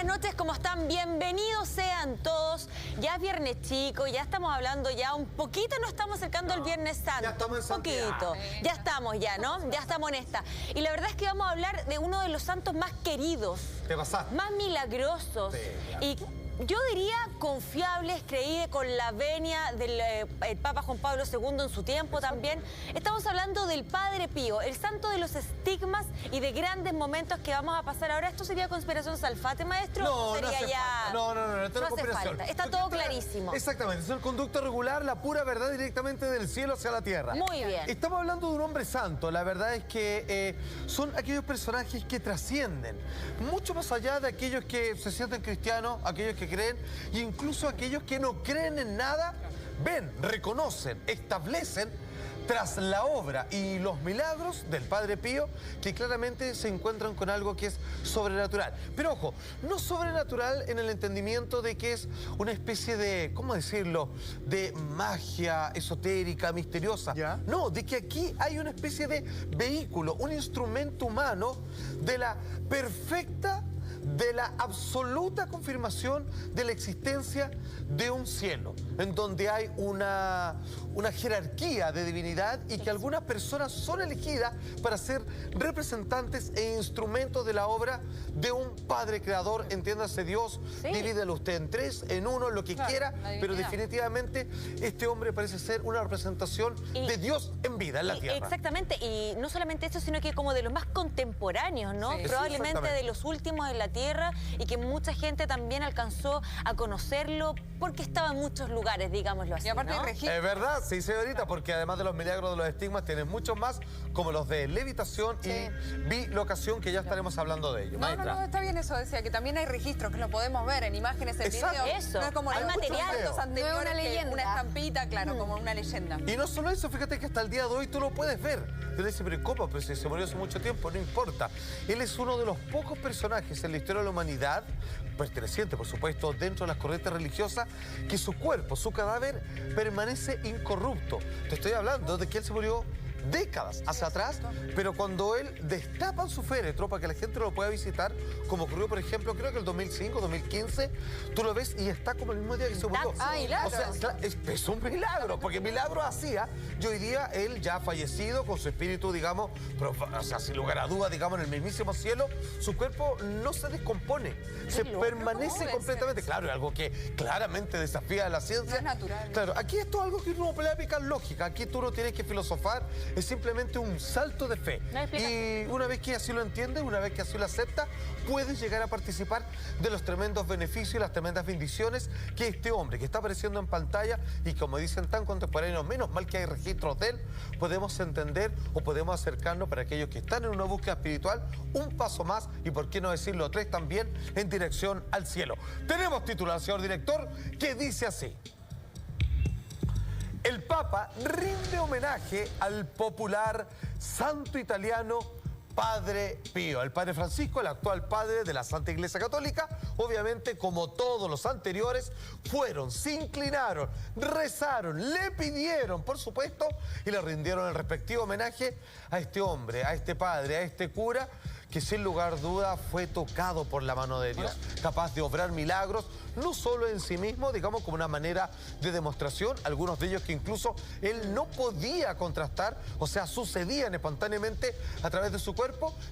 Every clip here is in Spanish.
buenas noches, ¿cómo están? Bienvenidos sean todos. Ya es viernes chico, ya estamos hablando ya un poquito, nos estamos acercando al Viernes Santo. Ya estamos en Santiago. Poquito. Ya estamos ya, ¿no? Ya estamos en esta. Y la verdad es que vamos a hablar de uno de los santos más queridos. Te pasaste. Más milagrosos. Sí, y yo diría confiables, creíbles con la venia del el Papa Juan Pablo II en su tiempo también. Estamos hablando del Padre Pío, el santo de los estigmas y de grandes momentos que vamos a pasar ahora. ¿Esto sería conspiración salfate, maestro? No, ¿O sería no hace ya... falta. No, esto no es hace conspiración. falta. Está Porque todo clarísimo. Exactamente, es el conducto regular, la pura verdad directamente del cielo hacia la tierra. Muy bien. Estamos hablando de un hombre santo. La verdad es que son aquellos personajes que trascienden, mucho más allá de aquellos que se sienten cristianos, aquellos que creen, e incluso aquellos que no creen en nada, ven, reconocen, establecen tras la obra y los milagros del Padre Pío, que claramente se encuentran con algo que es sobrenatural. Pero ojo, no sobrenatural en el entendimiento de que es una especie de, ¿cómo decirlo?, de magia esotérica, misteriosa. ¿Ya? No, de que aquí hay una especie de vehículo, un instrumento humano de la perfecta, de la absoluta confirmación de la existencia de un cielo, en donde hay una jerarquía de divinidad y que algunas personas son elegidas para ser representantes e instrumentos de la obra de un Padre Creador. Entiéndase, Dios, Sí. divídelo usted en tres, en uno, lo que quiera, pero definitivamente este hombre parece ser una representación de Dios en vida, en la tierra. Exactamente, y no solamente eso, sino que como de los más contemporáneos, ¿no? Sí. Probablemente Exactamente. de los últimos en la tierra y que mucha gente también alcanzó a conocerlo porque estaba en muchos lugares, digámoslo así, Y aparte ¿no? hay registro. Es verdad, sí, señorita, porque además de los milagros de los estigmas, tienes muchos más, como los de levitación y bilocación, que ya estaremos hablando de ello. No, Maestra. está bien eso, decía que también hay registros que lo podemos ver en imágenes, en Exacto. video. Eso, No es como hay los material. santos anteriores, No es una que leyenda. una estampita, claro, como una leyenda. Y no solo eso, fíjate que hasta el día de hoy tú lo puedes ver. Tú le dices, pero ¿cómo? Pues si se murió hace mucho tiempo, no importa. Él es uno de los pocos personajes en la historia de la humanidad, perteneciente, por supuesto, dentro de las corrientes religiosas, que su cuerpo, su cadáver, permanece incorrupto. Te estoy hablando de que él se murió décadas hacia atrás, pero cuando él destapan su féretro para que la gente lo pueda visitar, como ocurrió, por ejemplo, creo que el 2005, 2015, tú lo ves y está como el mismo día que se murió. Ah, milagro. O sea, es un milagro, porque milagro hacía, yo diría, él ya fallecido, con su espíritu, digamos, pero, o sea, sin lugar a duda, digamos, en el mismísimo cielo, su cuerpo no se descompone, se loco, permanece ¿cómo debe completamente. ser? Claro, es algo que claramente desafía a la ciencia. No es natural. Claro, aquí esto es algo que uno puede aplicar lógica, aquí tú no tienes que filosofar, es simplemente un salto de fe. No hay explicación. Y una vez que así lo entiendes, una vez que así lo aceptas, puedes llegar a participar de los tremendos beneficios y las tremendas bendiciones que este hombre que está apareciendo en pantalla, y como dicen tan contemporáneos, menos mal que hay registros de él, podemos entender o podemos acercarnos para aquellos que están en una búsqueda espiritual, un paso más, y por qué no decirlo tres también, en dirección al cielo. Tenemos título, señor director, que dice así: el Papa rinde homenaje al popular santo italiano Padre Pío. El Padre Francisco, el actual padre de la Santa Iglesia Católica, obviamente, como todos los anteriores, fueron, se inclinaron, rezaron, le pidieron, por supuesto, y le rindieron el respectivo homenaje a este hombre, a este padre, a este cura, que sin lugar a duda fue tocado por la mano de Dios, capaz de obrar milagros, no solo en sí mismo, digamos, como una manera de demostración, algunos de ellos que incluso él no podía contrastar, o sea, sucedían espontáneamente a través de su cuerpo,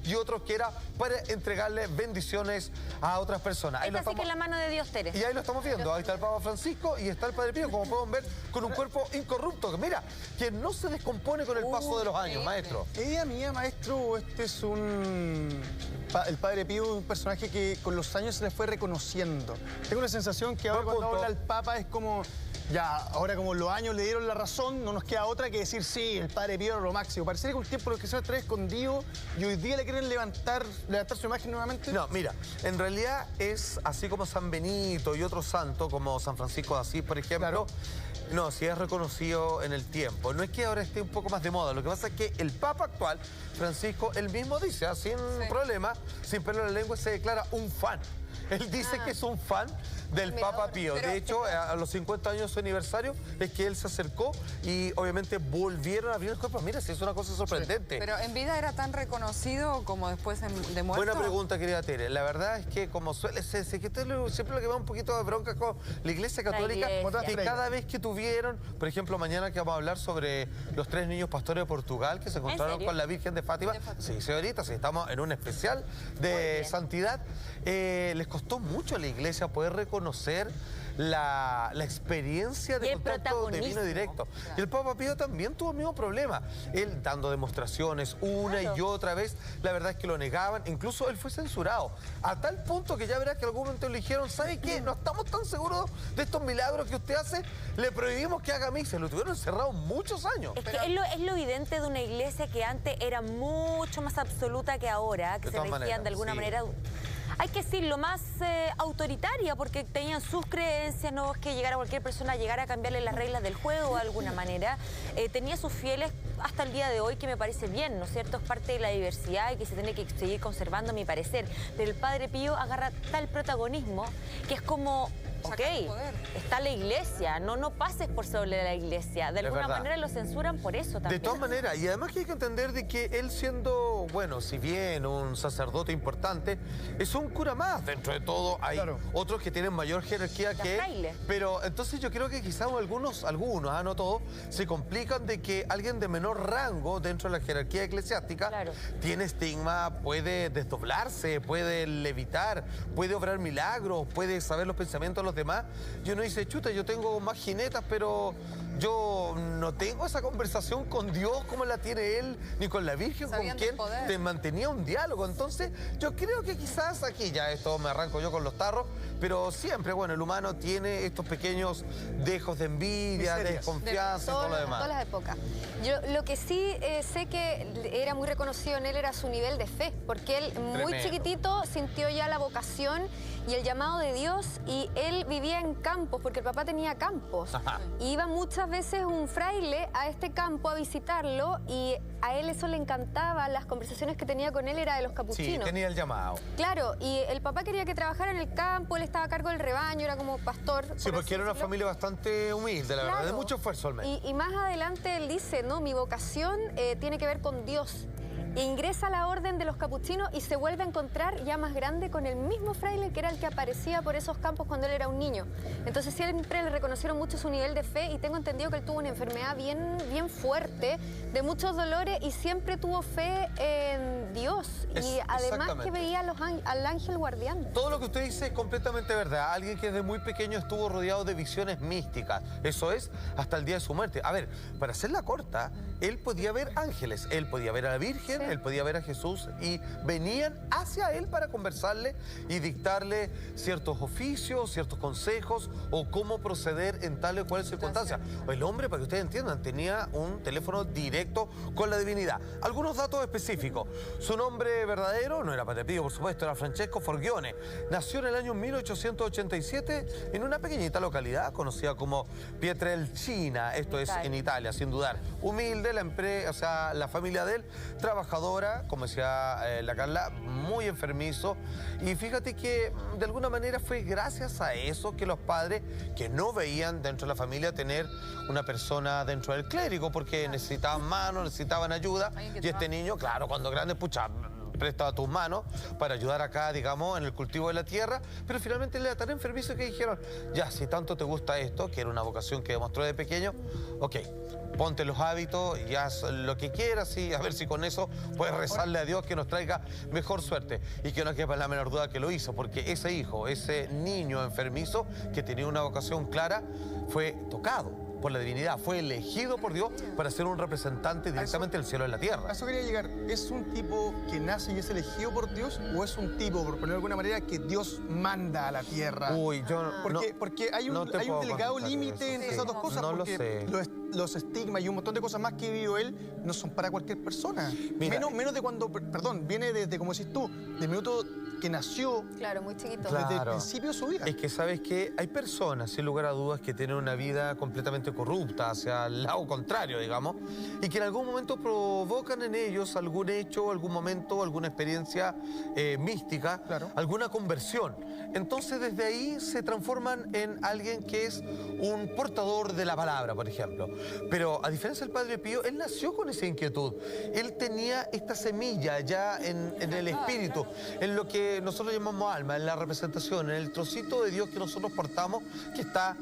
y otros que era para entregarle bendiciones a otras personas. Ahí lo Esta sí que es la mano de Dios, Tere. y ahí lo estamos viendo, ahí está el Papa Francisco y está el Padre Pío, como pueden ver, con un cuerpo incorrupto, que mira, que no se descompone con el paso de los años, maestro. Idea mía, maestro, este es el Padre Pío, un personaje que con los años se le fue reconociendo. Tengo la sensación que ahora Buen cuando punto. habla el Papa es como, ya, ahora como los años le dieron la razón, no nos queda otra que decir, sí, el Padre Pío era lo máximo. Parece que un tiempo lo que se trae escondido y hoy día le quieren levantar su imagen nuevamente. No, mira, en realidad es así como San Benito y otros santos, como San Francisco de Asís, por ejemplo, Claro. No, sí es reconocido en el tiempo. No es que ahora esté un poco más de moda. Lo que pasa es que el Papa actual, Francisco, él mismo dice, sin problema, sin pelo en la lengua, se declara un fan. Él dice que es un fan del Papa Pío. De hecho, a los 50 años de su aniversario es que él se acercó y obviamente volvieron a abrir el cuerpo. Mira, sí, es una cosa sorprendente. Pero ¿en vida era tan reconocido como después de muerto? Buena pregunta, querida Tere. La verdad es que como suele ser, que esto es siempre lo que va un poquito de bronca con la Iglesia Católica, que cada vez que tuvieron, por ejemplo, mañana que vamos a hablar sobre los 3 niños pastores de Portugal que se encontraron con la Virgen de Fátima. Sí, señorita, sí, estamos en un especial de santidad. Les costó mucho a la Iglesia poder reconocer la experiencia de contacto divino directo. Y el Papa Pío también tuvo el mismo problema. Él dando demostraciones una y otra vez, la verdad es que lo negaban. Incluso él fue censurado. A tal punto que ya verás que en algún momento le dijeron, ¿sabe qué? No estamos tan seguros de estos milagros que usted hace. Le prohibimos que haga misa. Lo tuvieron encerrado muchos años. Es que es lo evidente de una iglesia que antes era mucho más absoluta que ahora, que se regían de alguna manera... Hay que decirlo, más autoritaria, porque tenían sus creencias, no es que llegara cualquier persona a llegar a cambiarle las reglas del juego de alguna manera. Tenía sus fieles hasta el día de hoy, que me parece bien, ¿no es cierto? Es parte de la diversidad y que se tiene que seguir conservando, a mi parecer. Pero el Padre Pío agarra tal protagonismo que es como... Ok, está la iglesia, no pases por sobre la iglesia. De alguna manera lo censuran por eso también. De todas maneras, y además que hay que entender de que él siendo, bueno, si bien un sacerdote importante, es un cura más. Dentro de todo hay otros que tienen mayor jerarquía que él. Pero entonces yo creo que quizás algunos, no todos, se complican de que alguien de menor rango dentro de la jerarquía eclesiástica tiene estigma, puede desdoblarse, puede levitar, puede obrar milagros, puede saber los pensamientos de los demás. Y uno dice, chuta, yo tengo más jinetas, pero yo no tengo esa conversación con Dios como la tiene él, ni con la Virgen, con quien te mantenía un diálogo. Entonces, yo creo que quizás aquí, ya esto me arranco yo con los tarros, pero siempre, bueno, el humano tiene estos pequeños dejos de envidia, de desconfianza y todo lo demás. De todas las épocas. Yo lo que sí sé que era muy reconocido en él era su nivel de fe, porque él muy chiquitito sintió ya la vocación y el llamado de Dios, y él vivía en campos, porque el papá tenía campos. Y iba muchas veces un fraile a este campo a visitarlo, y a él eso le encantaba. Las conversaciones que tenía con él era de los capuchinos. Sí, tenía el llamado. Claro, y el papá quería que trabajara en el campo, él estaba a cargo del rebaño, era como pastor. Sí, porque era una familia bastante humilde, la verdad, de mucho esfuerzo al menos. Y más adelante él dice, no, mi vocación tiene que ver con Dios. Ingresa a la orden de los capuchinos y se vuelve a encontrar ya más grande con el mismo fraile que era el que aparecía por esos campos cuando él era un niño. Entonces siempre le reconocieron mucho su nivel de fe, y tengo entendido que él tuvo una enfermedad bien fuerte, de muchos dolores, y siempre tuvo fe en Dios. Y además que veía al ángel guardián. Todo lo que usted dice es completamente verdad. Alguien que desde muy pequeño estuvo rodeado de visiones místicas. Eso es, hasta el día de su muerte. A ver, para hacerla corta, él podía ver ángeles, él podía ver a la Virgen, él podía ver a Jesús, y venían hacia él para conversarle y dictarle ciertos oficios, ciertos consejos o cómo proceder en tal o cual circunstancia. El hombre, para que ustedes entiendan, tenía un teléfono directo con la divinidad. Algunos datos específicos. Su nombre verdadero no era Padre Pío, por supuesto, era Francesco Forgione. Nació en el año 1887 en una pequeñita localidad conocida como Pietrelcina, esto es en Italia, sin dudar. Humilde, la familia de él, trabajadora, como decía la Carla, muy enfermizo. Y fíjate que de alguna manera fue gracias a eso que los padres, que no veían dentro de la familia tener una persona dentro del clérigo, porque necesitaban manos, necesitaban ayuda, y este niño, claro, cuando grande, pucha, presta tus manos para ayudar acá, digamos, en el cultivo de la tierra, pero finalmente él era tan enfermizo que dijeron, ya, si tanto te gusta esto, que era una vocación que demostró de pequeño, ok, ponte los hábitos y haz lo que quieras, y a ver si con eso puedes rezarle a Dios que nos traiga mejor suerte. Y que no quepa la menor duda que lo hizo, porque ese hijo, ese niño enfermizo que tenía una vocación clara, fue tocado por la divinidad, fue elegido por Dios para ser un representante directamente del cielo en la tierra. A eso quería llegar. ¿Es un tipo que nace y es elegido por Dios, o es un tipo, por ponerlo de alguna manera, que Dios manda a la tierra? Uy, yo porque hay un delicado límite entre esas dos cosas. No lo sé. los estigmas y un montón de cosas más que vivió él no son para cualquier persona. Mira, menos de cuando, perdón, viene desde, como decís tú, del minuto que nació, Claro, muy chiquito. Claro. desde el principio de su vida. Es que sabes que hay personas, sin lugar a dudas, que tienen una vida completamente corrupta, hacia el lado contrario, digamos, y que en algún momento provocan en ellos algún hecho, algún momento, alguna experiencia mística, Claro. alguna conversión. Entonces desde ahí se transforman en alguien que es un portador de la palabra, por ejemplo. Pero a diferencia del Padre Pío, él nació con esa inquietud. Él tenía esta semilla ya en el espíritu, en lo que nosotros llamamos alma, en la representación, en el trocito de Dios que nosotros portamos, que está,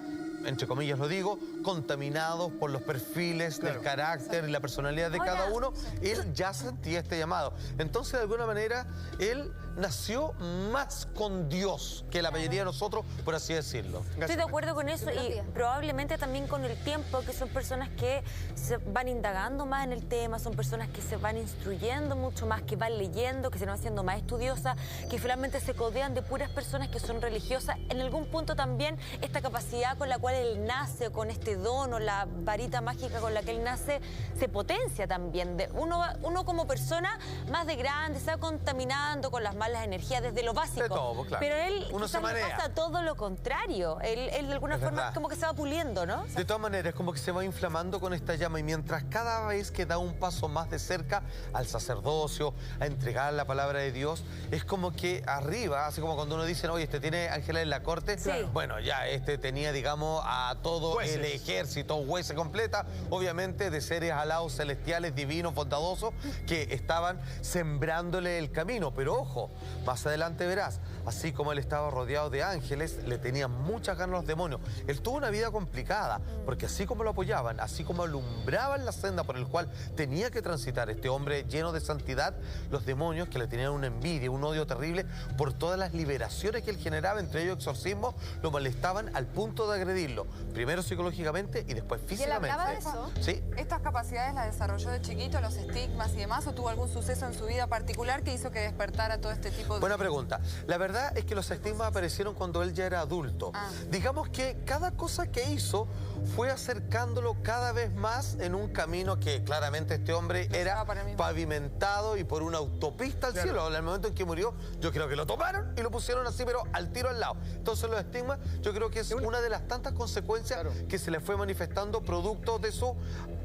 entre comillas lo digo, contaminados por los perfiles del carácter y la personalidad de cada uno. Él ya sentía este llamado. Entonces, de alguna manera, él nació más con Dios que la mayoría de nosotros, por así decirlo. Estoy de acuerdo con eso y Gracias. probablemente también con el tiempo, que son personas que se van indagando más en el tema, son personas que se van instruyendo mucho más, que van leyendo, que se van haciendo más estudiosas, que finalmente se codean de puras personas que son religiosas. En algún punto también esta capacidad con la cual él nace, con este don o la varita mágica con la que él nace, se potencia también. Uno como persona más de grande se va contaminando con las malas energías desde lo básico. De todo, claro. Pero él Uno se quizás le marea. pasa todo lo contrario. Él de alguna Es forma verdad. como que se va puliendo, ¿no? De todas maneras, es como que se va inflamando con esta llama y mientras cada vez que da un paso más de cerca al sacerdocio, a entregar la palabra de Dios, es como que arriba, así como cuando uno dice, oye, este tiene ángeles en la corte, Sí. bueno, ya este tenía, digamos, a todo Jueces. el ejército, huese completa, obviamente de seres alados celestiales, divinos, bondadosos, que estaban sembrándole el camino. Pero ojo, más adelante verás, así como él estaba rodeado de ángeles, le tenían muchas ganas los demonios. Él tuvo una vida complicada, porque así como lo apoyaban, así como alumbraban la senda por el cual tenía que transitar este hombre lleno de santidad, los demonios que le tenían una envidia, un odio terrible por todas las liberaciones que él generaba, entre ellos exorcismos, lo molestaban al punto de agredirlo, primero psicológicamente y después ¿Y él físicamente. hablaba de eso? Sí. ¿Estas capacidades las desarrolló de chiquito, los estigmas y demás, o tuvo algún suceso en su vida particular que hizo que despertara todo este tipo de... Buena pregunta. La verdad es que los estigmas aparecieron cuando él ya era adulto. Digamos que cada cosa que hizo fue acercándolo cada vez más en un camino que claramente este hombre era llevaba para el mismo. pavimentado y por una autopista al cielo. En el momento en que murió, yo creo que lo tomaron y lo pusieron así, pero al tiro al lado. Entonces los estigmas, yo creo que es una de las tantas consecuencias que se le fue manifestando producto de su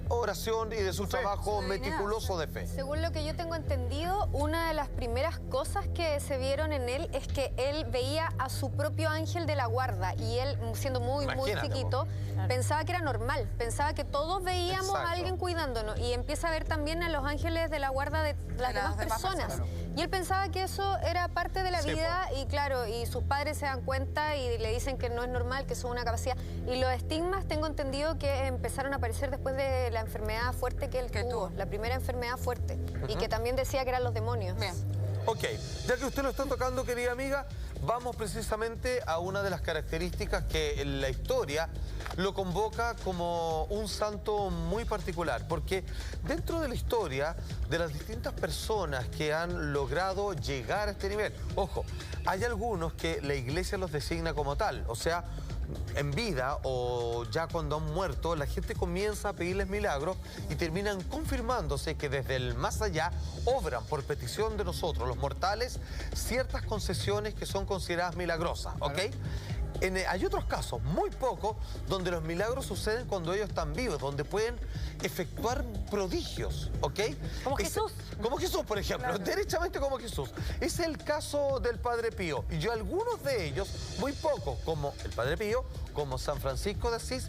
oración y de su trabajo Su divinidad. meticuloso de fe. Según lo que yo tengo entendido, una de las primeras cosas que se vieron en él es que él veía a su propio ángel de la guarda y él, siendo muy Imagínate, chiquito, pensaba que era normal, pensaba que todos veíamos Exacto. a alguien cuidándonos y empieza a ver también a los ángeles de la guarda de las demás personas. Y él pensaba que eso era parte de la Sí, vida y claro, y sus padres se dan cuenta y le dicen que no es normal, que son una capacidad. Y los estigmas tengo entendido que empezaron a aparecer después de la enfermedad fuerte que él tuvo, la primera enfermedad fuerte, y que también decía que eran los demonios. Bien. Ok, ya que usted lo está tocando, querida amiga, vamos precisamente a una de las características que en la historia lo convoca como un santo muy particular, porque dentro de la historia de las distintas personas que han logrado llegar a este nivel, ojo, hay algunos que la iglesia los designa como tal, o sea, en vida o ya cuando han muerto, la gente comienza a pedirles milagros y terminan confirmándose que desde el más allá obran por petición de nosotros, los mortales, ciertas concesiones que son consideradas milagrosas, ¿ok? Hay otros casos, muy pocos, donde los milagros suceden cuando ellos están vivos, donde pueden efectuar prodigios, ¿ok? Como Jesús. Como Jesús, por ejemplo, derechamente como Jesús. Es el caso del Padre Pío. Y yo algunos de ellos, muy pocos, como el Padre Pío, como San Francisco de Asís,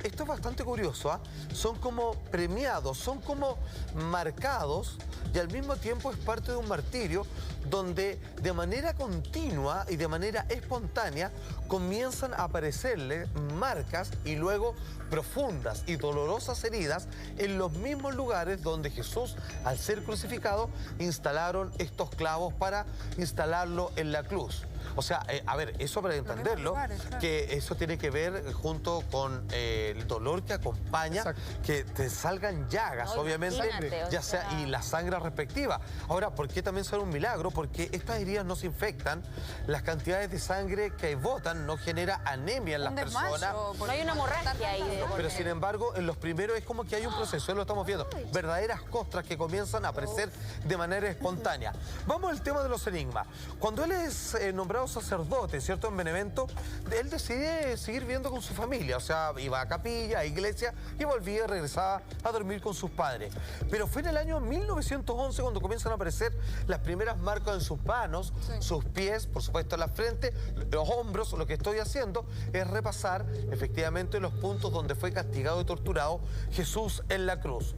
esto es bastante curioso, ¿ah? Son como premiados, son como marcados y al mismo tiempo es parte de un martirio donde de manera continua y de manera espontánea comienzan a aparecerle marcas y luego profundas y dolorosas heridas en los mismos lugares donde Jesús, al ser crucificado, instalaron estos clavos para instalarlo en la cruz. O sea, a ver, eso para entenderlo, lugares, claro. que eso tiene tiene que ver junto con el dolor que acompaña, Exacto. que te salgan llagas, No, obviamente, imagínate, o ya sea, sea. y la sangre respectiva. Ahora, ¿por qué también son un milagro? Porque estas heridas no se infectan, las cantidades de sangre que botan no genera anemia en las Un personas. desmayo. No hay una hemorragia ahí de- Pero sin embargo, en los primeros es como que hay un proceso, lo estamos viendo, verdaderas costras que comienzan a aparecer de manera espontánea. Vamos al tema de los enigmas. Cuando él es nombrado sacerdote, ¿cierto? En Benevento, él decide seguir viviendo con su familia, o sea, iba a capilla, a iglesia y volvía y regresaba a dormir con sus padres. Pero fue en el año 1911 cuando comienzan a aparecer las primeras marcas en sus manos, sus pies, por supuesto en la frente, los hombros. Lo que estoy haciendo es repasar efectivamente los puntos donde fue castigado y torturado Jesús en la cruz.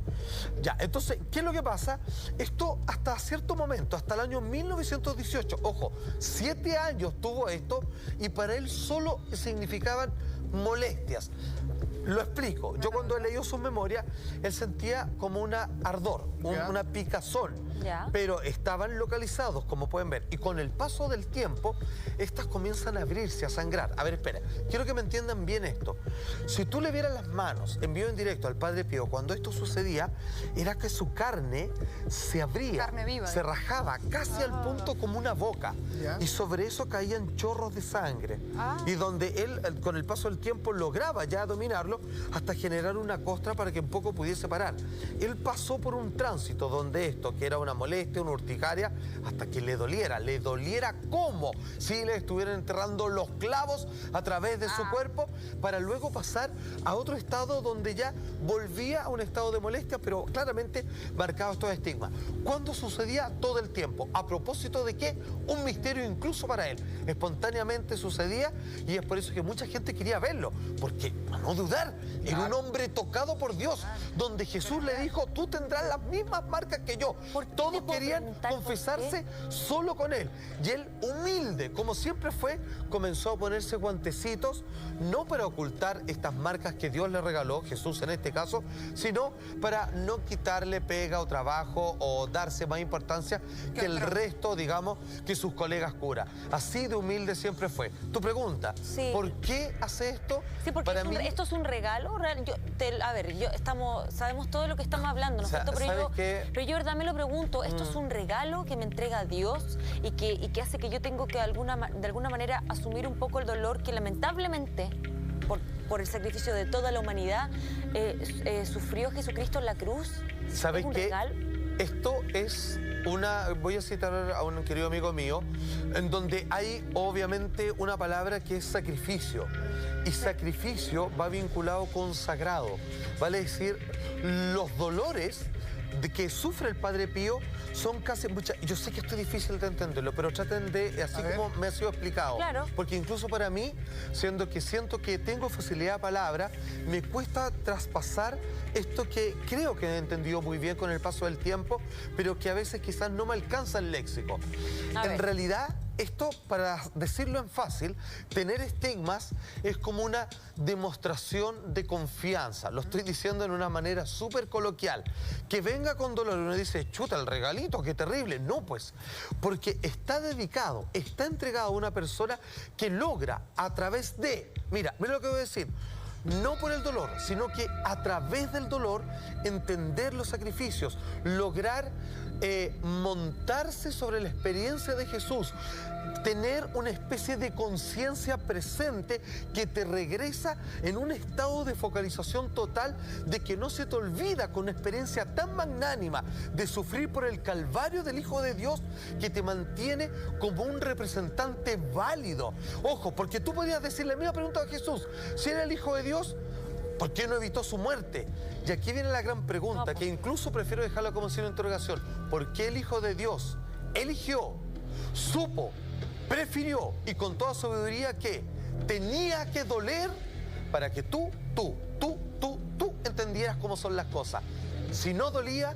Ya, entonces, ¿qué es lo que pasa? Esto hasta cierto momento, hasta el año 1918, ojo, 7 años tuvo esto y para él solo significaban molestias. Lo explico. Yo cuando he leído sus memorias, él sentía como un ardor, una picazón. Ya. Pero estaban localizados, como pueden ver. Y con el paso del tiempo, estas comienzan a abrirse, a sangrar. A ver, espera. Quiero que me entiendan bien esto. Si tú le vieras las manos en vivo en directo al Padre Pío, cuando esto sucedía, era que su carne se abría. Carne viva. Se rajaba casi al punto como una boca. Ya. Y sobre eso caían chorros de sangre. Y donde él, con el paso del tiempo, lograba ya dominarlo hasta generar una costra para que un poco pudiese parar. Él pasó por un tránsito donde esto, que era una molestia, una urticaria, hasta que le doliera. ¿Le doliera cómo? Si le estuvieran enterrando los clavos a través de su cuerpo, para luego pasar a otro estado donde ya volvía a un estado de molestia, pero claramente marcaba estos estigmas. ¿Cuándo sucedía? Todo el tiempo. ¿A propósito de qué? Un misterio incluso para él. Espontáneamente sucedía y es por eso que mucha gente quería verlo, porque, a no dudar, era un hombre tocado por Dios, donde Jesús le dijo, tú tendrás las mismas marcas que yo. Todos querían confesarse solo con él. Y él, humilde, como siempre fue, comenzó a ponerse guantecitos, no para ocultar estas marcas que Dios le regaló, Jesús en este caso, sino para no quitarle pega o trabajo o darse más importancia que el resto, digamos, que sus colegas curas. Así de humilde siempre fue. Tu pregunta, Sí. ¿por qué hace esto? Sí, porque Para esto es un regalo. A ver, sabemos todo lo que estamos hablando, ¿no es cierto? Pero yo, verdad, me lo pregunto, ¿esto es un regalo que me entrega Dios y que hace que yo tengo que de alguna manera asumir un poco el dolor que lamentablemente, por el sacrificio de toda la humanidad, sufrió Jesucristo en la cruz? ¿Sabes ¿Es un qué? regalo? Esto es voy a citar a un querido amigo mío, en donde hay obviamente una palabra que es sacrificio. Y sacrificio va vinculado con sagrado. Vale decir, los dolores que sufre el Padre Pío son casi muchas. Yo sé que esto es difícil de entenderlo, pero traten de, así como me ha sido explicado. Claro. Porque incluso para mí, siendo que siento que tengo facilidad de palabra, me cuesta traspasar esto que creo que he entendido muy bien con el paso del tiempo, pero que a veces quizás no me alcanza el léxico. En realidad, esto, para decirlo en fácil, tener estigmas es como una demostración de confianza. Lo estoy diciendo en una manera súper coloquial. Que venga con dolor y uno dice, chuta, el regalito, qué terrible. No, pues, porque está dedicado, está entregado a una persona que logra a través de... Mira lo que voy a decir. No por el dolor, sino que a través del dolor entender los sacrificios, lograr montarse sobre la experiencia de Jesús, tener una especie de conciencia presente que te regresa en un estado de focalización total, de que no se te olvida con una experiencia tan magnánima de sufrir por el calvario del Hijo de Dios, que te mantiene como un representante válido. Ojo, porque tú podrías decirle, mira, pregunta a Jesús, si era el Hijo de Dios, ¿por qué no evitó su muerte? Y aquí viene la gran pregunta, que incluso prefiero dejarla como signo de interrogación. ¿Por qué el Hijo de Dios eligió, supo, prefirió y con toda sabiduría que tenía que doler para que tú entendieras cómo son las cosas? Si no dolía,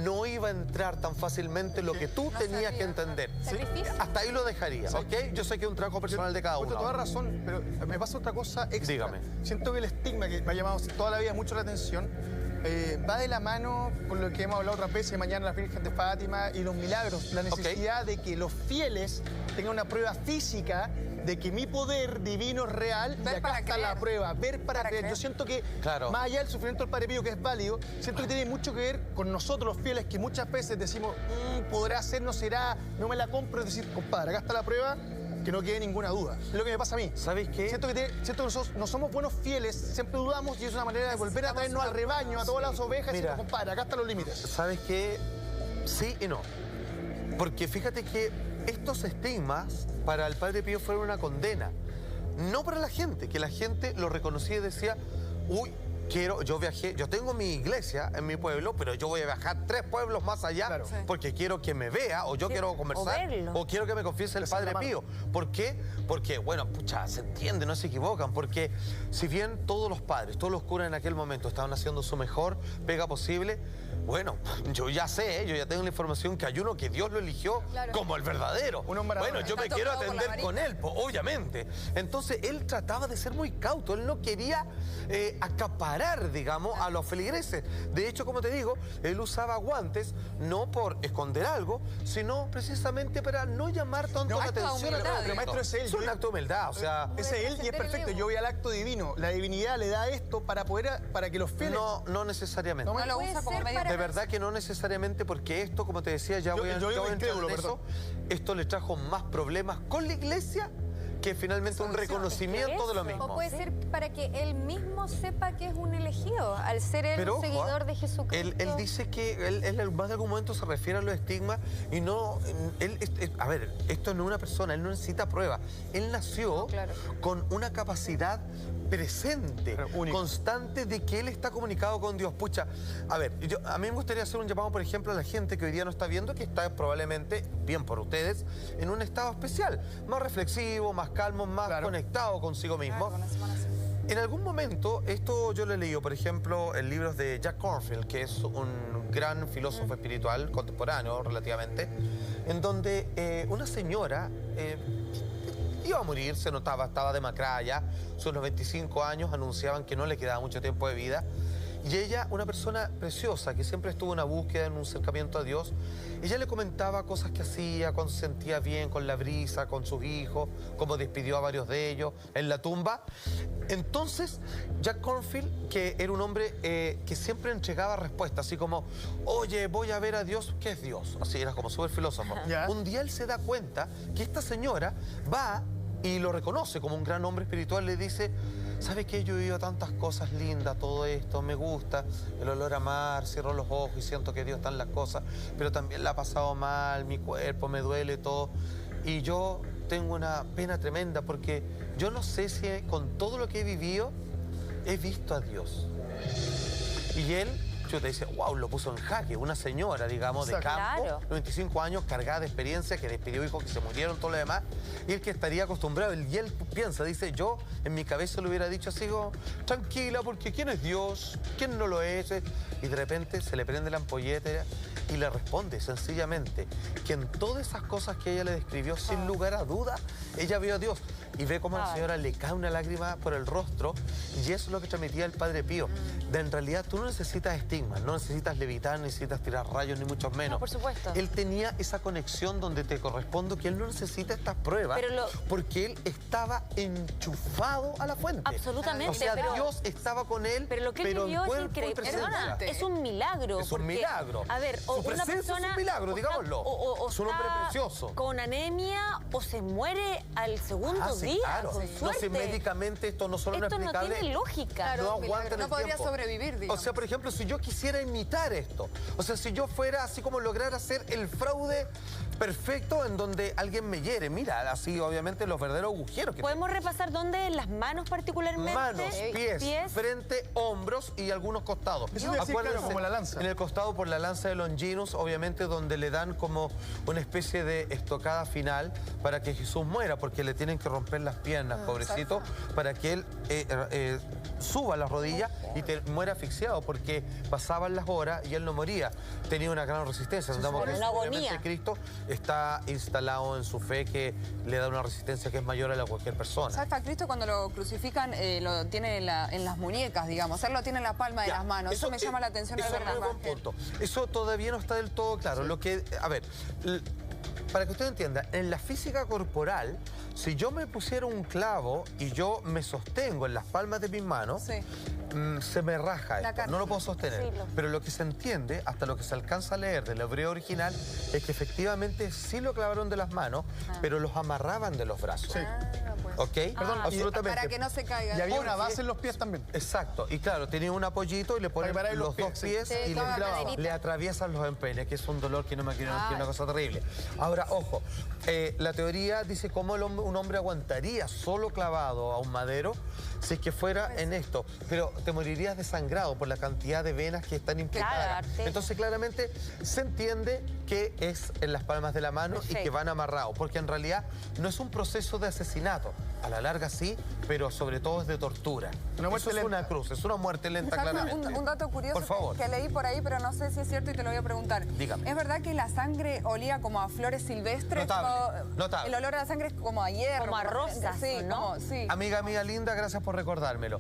no iba a entrar tan fácilmente lo que tú tenías que entender. Sacrificio. Hasta ahí lo dejaría, ¿ok? Yo sé que es un trabajo personal de cada uno. Tienes toda razón, pero me pasa otra cosa extra. Dígame. Siento que el estigma que me ha llamado toda la vida mucho la atención va de la mano con lo que hemos hablado otras veces, mañana la Virgen de Fátima y los milagros. La necesidad de que los fieles tengan una prueba física de que mi poder divino es real y Ver acá para está creer. la prueba, ver para creer. Yo siento que, Claro. más allá del sufrimiento del Padre Pío, que es válido, siento que tiene mucho que ver con nosotros los fieles, que muchas veces decimos, podrá ser, no será, no me la compro, es decir, compadre, acá está la prueba, que no quede ninguna duda. Es lo que me pasa a mí. ¿Sabes qué? Siento que nosotros no somos buenos fieles, siempre dudamos y es una manera de volver a traernos al rebaño, a todas las ovejas, y Mira. decir, compadre, acá están los límites. ¿Sabes qué? Sí y no. Porque fíjate que estos estigmas para el Padre Pío fueron una condena. No para la gente, que la gente lo reconocía y decía, uy, yo viajé, yo tengo mi iglesia en mi pueblo, pero yo voy a viajar 3 pueblos más allá Claro. Sí. porque quiero que me vea, o yo quiero conversar, verlo. o quiero que me confiese el Esa es Padre la mano. Pío. ¿Por qué? Porque, bueno, pucha, se entiende, no se equivocan, porque si bien todos los padres, todos los curas en aquel momento estaban haciendo su mejor pega posible, bueno, yo ya sé, yo ya tengo la información que hay uno que Dios lo eligió Claro. como el verdadero. Uno en Maradona. Bueno, yo me Está quiero tocado con la atender con varita. él, obviamente. Entonces, él trataba de ser muy cauto, él no quería acaparar, digamos, a los feligreses. De hecho, como te digo, él usaba guantes no por esconder algo, sino precisamente para no llamar tanto No, la acto de atención. humildad, al pero maestro, es él. Es un acto de humildad, o sea... Ese es él y es trascender el perfecto. ego. Yo voy al acto divino. La divinidad le da esto para que los fieles... No necesariamente. No, No lo puede usa como ser medio... para- De verdad que no necesariamente, porque esto, como te decía, ya Yo- voy a yo digo ya voy a entrar incrédulo, en eso. perdón. Esto le trajo más problemas con la iglesia que finalmente un Soluciones. reconocimiento de lo Eso. mismo. O puede ser para que él mismo sepa que es un elegido, al ser él Pero un ojo, seguidor de Jesucristo. Él dice que él más de algún momento se refiere a los estigmas y no... a ver, esto no es una persona, él no necesita prueba. Él nació Claro. con una capacidad presente, Pero única. constante de que él está comunicado con Dios. Pucha, a ver, a mí me gustaría hacer un llamado, por ejemplo, a la gente que hoy día no está viendo, que está probablemente, bien por ustedes, en un estado especial, más reflexivo, más calmo, más Claro. conectado consigo mismo. Claro, con la Semana Santa. En algún momento, esto yo lo he leído, por ejemplo, en libros de Jack Kornfield, que es un gran filósofo espiritual contemporáneo relativamente, en donde una señora iba a morir, se notaba, estaba demacrada ya, sus 95 años anunciaban que no le quedaba mucho tiempo de vida. Y ella, una persona preciosa, que siempre estuvo en una búsqueda, en un acercamiento a Dios, ella le comentaba cosas que hacía cuando se sentía bien con la brisa, con sus hijos, cómo despidió a varios de ellos en la tumba. Entonces, Jack Kornfield, que era un hombre que siempre entregaba respuestas, así como, oye, voy a ver a Dios, ¿qué es Dios? Así era como súper filósofo. Ya. Un día él se da cuenta que esta señora va y lo reconoce como un gran hombre espiritual, le dice, ¿sabes qué? Yo he vivido tantas cosas lindas, todo esto, me gusta, el olor a mar, cierro los ojos y siento que Dios está en las cosas, pero también la ha pasado mal, mi cuerpo me duele todo, y yo tengo una pena tremenda porque yo no sé si con todo lo que he vivido he visto a Dios. Y él, yo te dice, wow, lo puso en jaque, una señora, digamos, de Exacto. campo, Claro. 95 años, cargada de experiencia, que despidió hijos que se murieron, todo lo demás, y él que estaría acostumbrado, y él piensa, dice, yo en mi cabeza le hubiera dicho así, como, tranquila, porque ¿quién es Dios? ¿Quién no lo es? Y de repente se le prende la ampolleta y le responde sencillamente que en todas esas cosas que ella le describió, sin lugar a duda, ella vio a Dios. Y ve cómo a la señora le cae una lágrima por el rostro, y eso es lo que transmitía el Padre Pío. En realidad tú no necesitas estigmas, no necesitas levitar, necesitas tirar rayos, ni mucho menos. No, por supuesto. Él tenía esa conexión donde te correspondo, que él no necesita estas pruebas, Pero porque él estaba enchufado a la fuente. Absolutamente, O sea, pero- Dios estaba con él, Pero lo que él pero vivió en es cuerpo y increíble. presencia. Perdona, es un milagro. Es un porque, milagro. A ver, Su o una presencia persona... es un milagro, digámoslo. O Es un hombre está precioso. con anemia o se muere al segundo Ah, sí, día, claro. con No suerte. sé, médicamente esto no solo Esto no es no explicable. tiene lógica. Claro, No un aguanta milagro. en No el podría tiempo. sobrevivir, digamos. O sea, por ejemplo, si yo quisiera imitar esto, o sea, si yo fuera así como lograr hacer el fraude perfecto en donde alguien me hiere, mira, así obviamente los verdaderos agujeros que ¿Podemos repasar dónde? Las manos particularmente. manos, pies, frente, hombros y algunos costados. Eso te decía, claro, Acuérdense, como la lanza. En el costado por la lanza de Longinus, obviamente donde le dan como una especie de estocada final para que Jesús muera, porque le tienen que romper las piernas, pobrecito, para que él suba las rodillas y muera asfixiado, porque pasaban las horas y él no moría. Tenía una gran resistencia. Entendamos que una obviamente agonía. Cristo está instalado en su fe, que le da una resistencia que es mayor a la de cualquier persona. ¿Sabes? A Cristo cuando lo crucifican lo tiene en las muñecas, digamos. Él lo tiene en la palma de Ya, las manos. Eso me llama la atención al eso ver es la muy buen imagen. punto. Eso todavía no está del todo claro. Lo que, a ver, para que usted entienda, en la física corporal, si yo me pusiera un clavo y yo me sostengo en las palmas de mis manos, Sí. Se me raja La esto, carne. no lo puedo sostener. Sí, Pero lo que se entiende, hasta lo que se alcanza a leer del hebreo original, es que efectivamente sí lo clavaron de las manos, pero los amarraban de los brazos. Pues. ¿Ok? Perdón, absolutamente. Para que no se caiga. Y había una Porque- base en los pies también. Exacto, y claro, tenía un apoyito y le ponen Para que los parar dos los pies, pies sí. y Sí, toda maderita. le atraviesan los empeines, que es un dolor que no me quiero Ay. decir, una cosa terrible. Ahora, ojo, la teoría dice cómo un hombre aguantaría solo clavado a un madero si es que fuera en esto, pero te morirías desangrado por la cantidad de venas que están implicadas. Claro, arte. Entonces, claramente se entiende que es en las palmas de la mano y que Perfecto. van amarrados, porque en realidad no es un proceso de asesinato. A la larga sí, pero sobre todo es de tortura. Una muerte Eso es lenta. una cruz, es una muerte lenta, ¿Sabes claramente. un dato curioso Por favor. que leí por ahí, pero no sé si es cierto y te lo voy a preguntar? Dígame. ¿Es verdad que la sangre olía como a flores silvestres? Notable, O- notable. El olor a la sangre es como a hierro. Como a rosas, Sí, ¿no? como, sí. Amiga mía linda, gracias por recordármelo.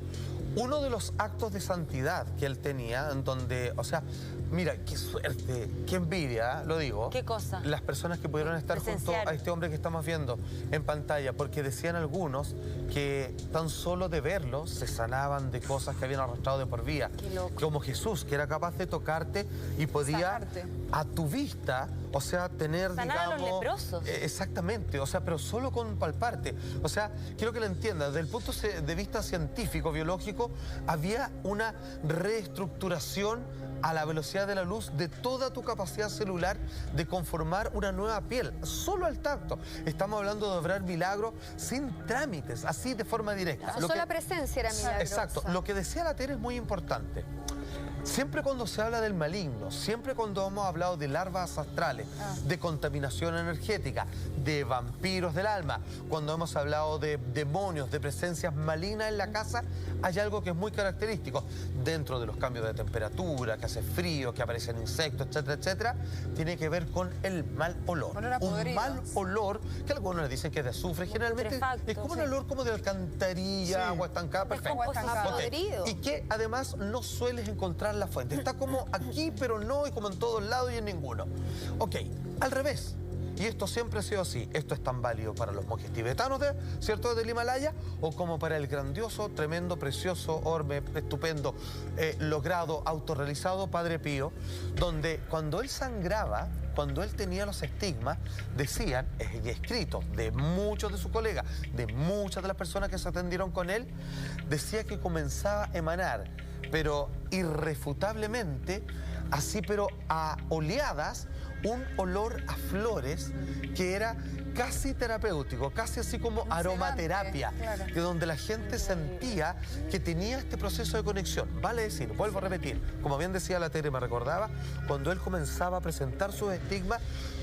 Uno de los actos de santidad que él tenía, en donde, o sea, mira, qué suerte, qué envidia, lo digo. ¿Qué cosa? Las personas que pudieron estar junto Presenciar. a este hombre que estamos viendo en pantalla, porque decían algunos que tan solo de verlo se sanaban de cosas que habían arrastrado de por vida. Qué loco. Como Jesús, que era capaz de tocarte y podía Sanarte. a tu vista, o sea, tener, Sanar a los digamos... leprosos. Exactamente, o sea, pero solo con palparte. O sea, quiero que lo entiendas, desde el punto de vista científico, biológico, había una reestructuración a la velocidad de la luz de toda tu capacidad celular de conformar una nueva piel, solo al tacto. Estamos hablando de obrar milagros sin trámites, así de forma directa. Su Lo sola que- presencia era milagrosa. Exacto, lo que decía la Tere es muy importante. Siempre cuando se habla del maligno, siempre cuando hemos hablado de larvas astrales, de contaminación energética, de vampiros del alma, cuando hemos hablado de demonios, de presencias malignas en la casa, hay algo que es muy característico. Dentro de los cambios de temperatura, que hace frío, que aparecen insectos, etcétera, etcétera, tiene que ver con el mal olor. Olor a Un podrido. mal olor, que algunos le dicen que es de azufre, generalmente putrefacto, es como sí. un olor como de alcantarilla, Sí. agua estancada, perfecto. Agua estancada. Ok. Podrido. Y que además no sueles encontrar la fuente. Está como aquí, pero no, y como en todos lados y en ninguno. Ok, al revés. Y esto siempre ha sido así. Esto es tan válido para los monjes tibetanos, ¿cierto?, del Himalaya, o como para el grandioso, tremendo, precioso, orbe, estupendo, logrado, autorrealizado Padre Pío, donde cuando él sangraba, cuando él tenía los estigmas, decían, y escrito de muchos de sus colegas, de muchas de las personas que se atendieron con él, decía que comenzaba a emanar, pero irrefutablemente, así pero a oleadas, un olor a flores que era casi terapéutico, casi así como Un aromaterapia, sedante, claro. de donde la gente sentía que tenía este proceso de conexión. Vale decir, vuelvo a repetir, como bien decía la Tere, me recordaba, cuando él comenzaba a presentar sus estigmas,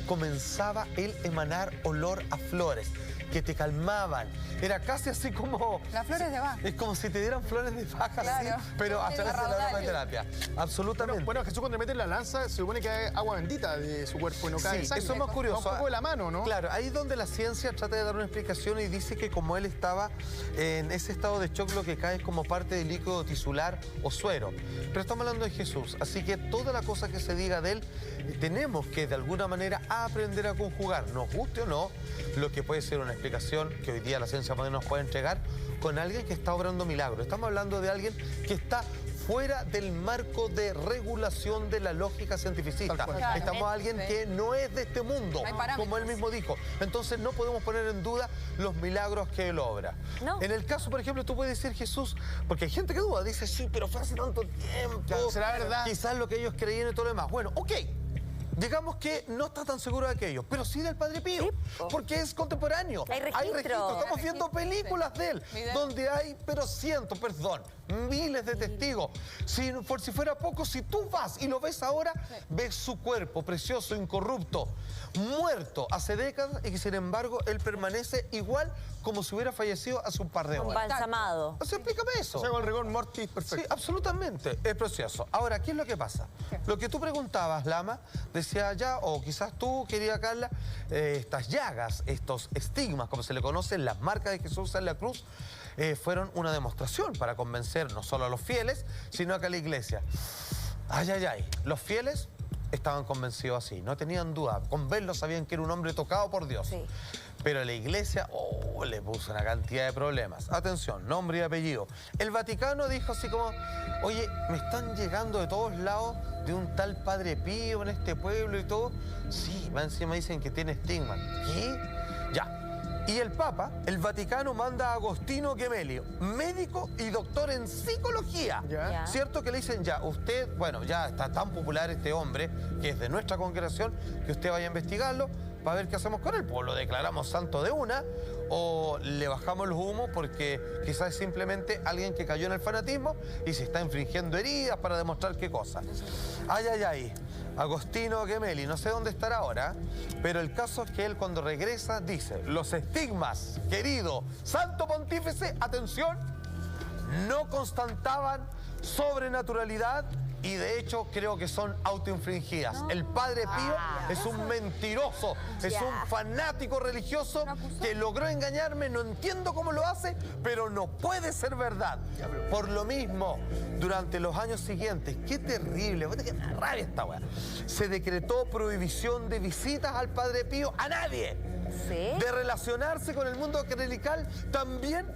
comenzaba él a emanar olor a flores que te calmaban. Era casi así como... Las flores de Bach. Es como si te dieran flores de Bach, así, Claro. pero a través de la Raudales. aromaterapia. Absolutamente. Bueno, Jesús cuando le mete la lanza se supone que hay agua bendita de su cuerpo y no cae Sí, sangre. eso es más curioso. Va un poco de la mano, ¿no? Claro, ahí es donde la ciencia trata de dar una explicación y dice que como él estaba en ese estado de shock, lo que cae es como parte del líquido tisular o suero. Pero estamos hablando de Jesús, así que toda la cosa que se diga de él, tenemos que de alguna manera aprender a conjugar, nos guste o no, lo que puede ser una explicación que hoy día la ciencia moderna nos puede entregar con alguien que está obrando milagros. Estamos hablando de alguien que está fuera del marco de regulación de la lógica cientificista. Tal cual. Claro. Estamos alguien Sí. que no es de este mundo, Hay parámetros. como él mismo dijo. Entonces no podemos poner en duda los milagros que él obra. No. En el caso, por ejemplo, tú puedes decir Jesús, porque hay gente que duda, dice, sí, pero fue hace tanto tiempo. Claro, ¿será verdad? Quizás lo que ellos creían y todo lo demás. Bueno, ok. Digamos que no está tan seguro de aquello, pero sí del Padre Pío, porque es contemporáneo. Hay registro. Estamos viendo películas de él, Video. donde hay, pero cientos, perdón, miles de testigos. Por si fuera poco, si tú vas y lo ves ahora, ves su cuerpo precioso, incorrupto, muerto hace décadas y que sin embargo él permanece igual como si hubiera fallecido hace un par de horas. Embalsamado. O sea, explícame eso. O sea, con el rigor mortis perfecto. Sí, absolutamente, es precioso. Ahora, ¿qué es lo que pasa? Lo que tú preguntabas, Lama, decía ya, o quizás tú, querida Carla, estas llagas, estos estigmas, como se le conocen, las marcas de Jesús en la cruz, fueron una demostración para convencer no solo a los fieles, sino que a la iglesia. Ay, ay, ay, los fieles estaban convencidos así, no tenían duda. Con verlo sabían que era un hombre tocado por Dios. Sí. Pero la iglesia le puso una cantidad de problemas. Atención, nombre y apellido. El Vaticano dijo así como, oye, me están llegando de todos lados de un tal Padre Pío en este pueblo y todo. Sí, más encima dicen que tiene estigma. ¿Qué? Ya. Y el Papa, el Vaticano manda a Agostino Gemelli, médico y doctor en psicología. Ya. ¿Cierto? Que le dicen, ya, usted, bueno, ya está tan popular este hombre, que es de nuestra congregación, que usted vaya a investigarlo para ver qué hacemos con él. Pues lo declaramos santo de una o le bajamos los humos porque quizás es simplemente alguien que cayó en el fanatismo y se está infringiendo heridas para demostrar qué cosa. Ay, ay, ay. Agostino Gemelli, no sé dónde estará ahora, pero el caso es que él cuando regresa dice, los estigmas, querido Santo Pontífice, atención, no constataban sobrenaturalidad y de hecho creo que son autoinfringidas. El Padre Pío es un mentiroso, es un fanático religioso que logró engañarme, no entiendo cómo lo hace, pero no puede ser verdad. Por lo mismo, durante los años siguientes, qué terrible, qué rabia esta weá, se decretó prohibición de visitas al Padre Pío a nadie. ¿Sí? De relacionarse con el mundo clerical también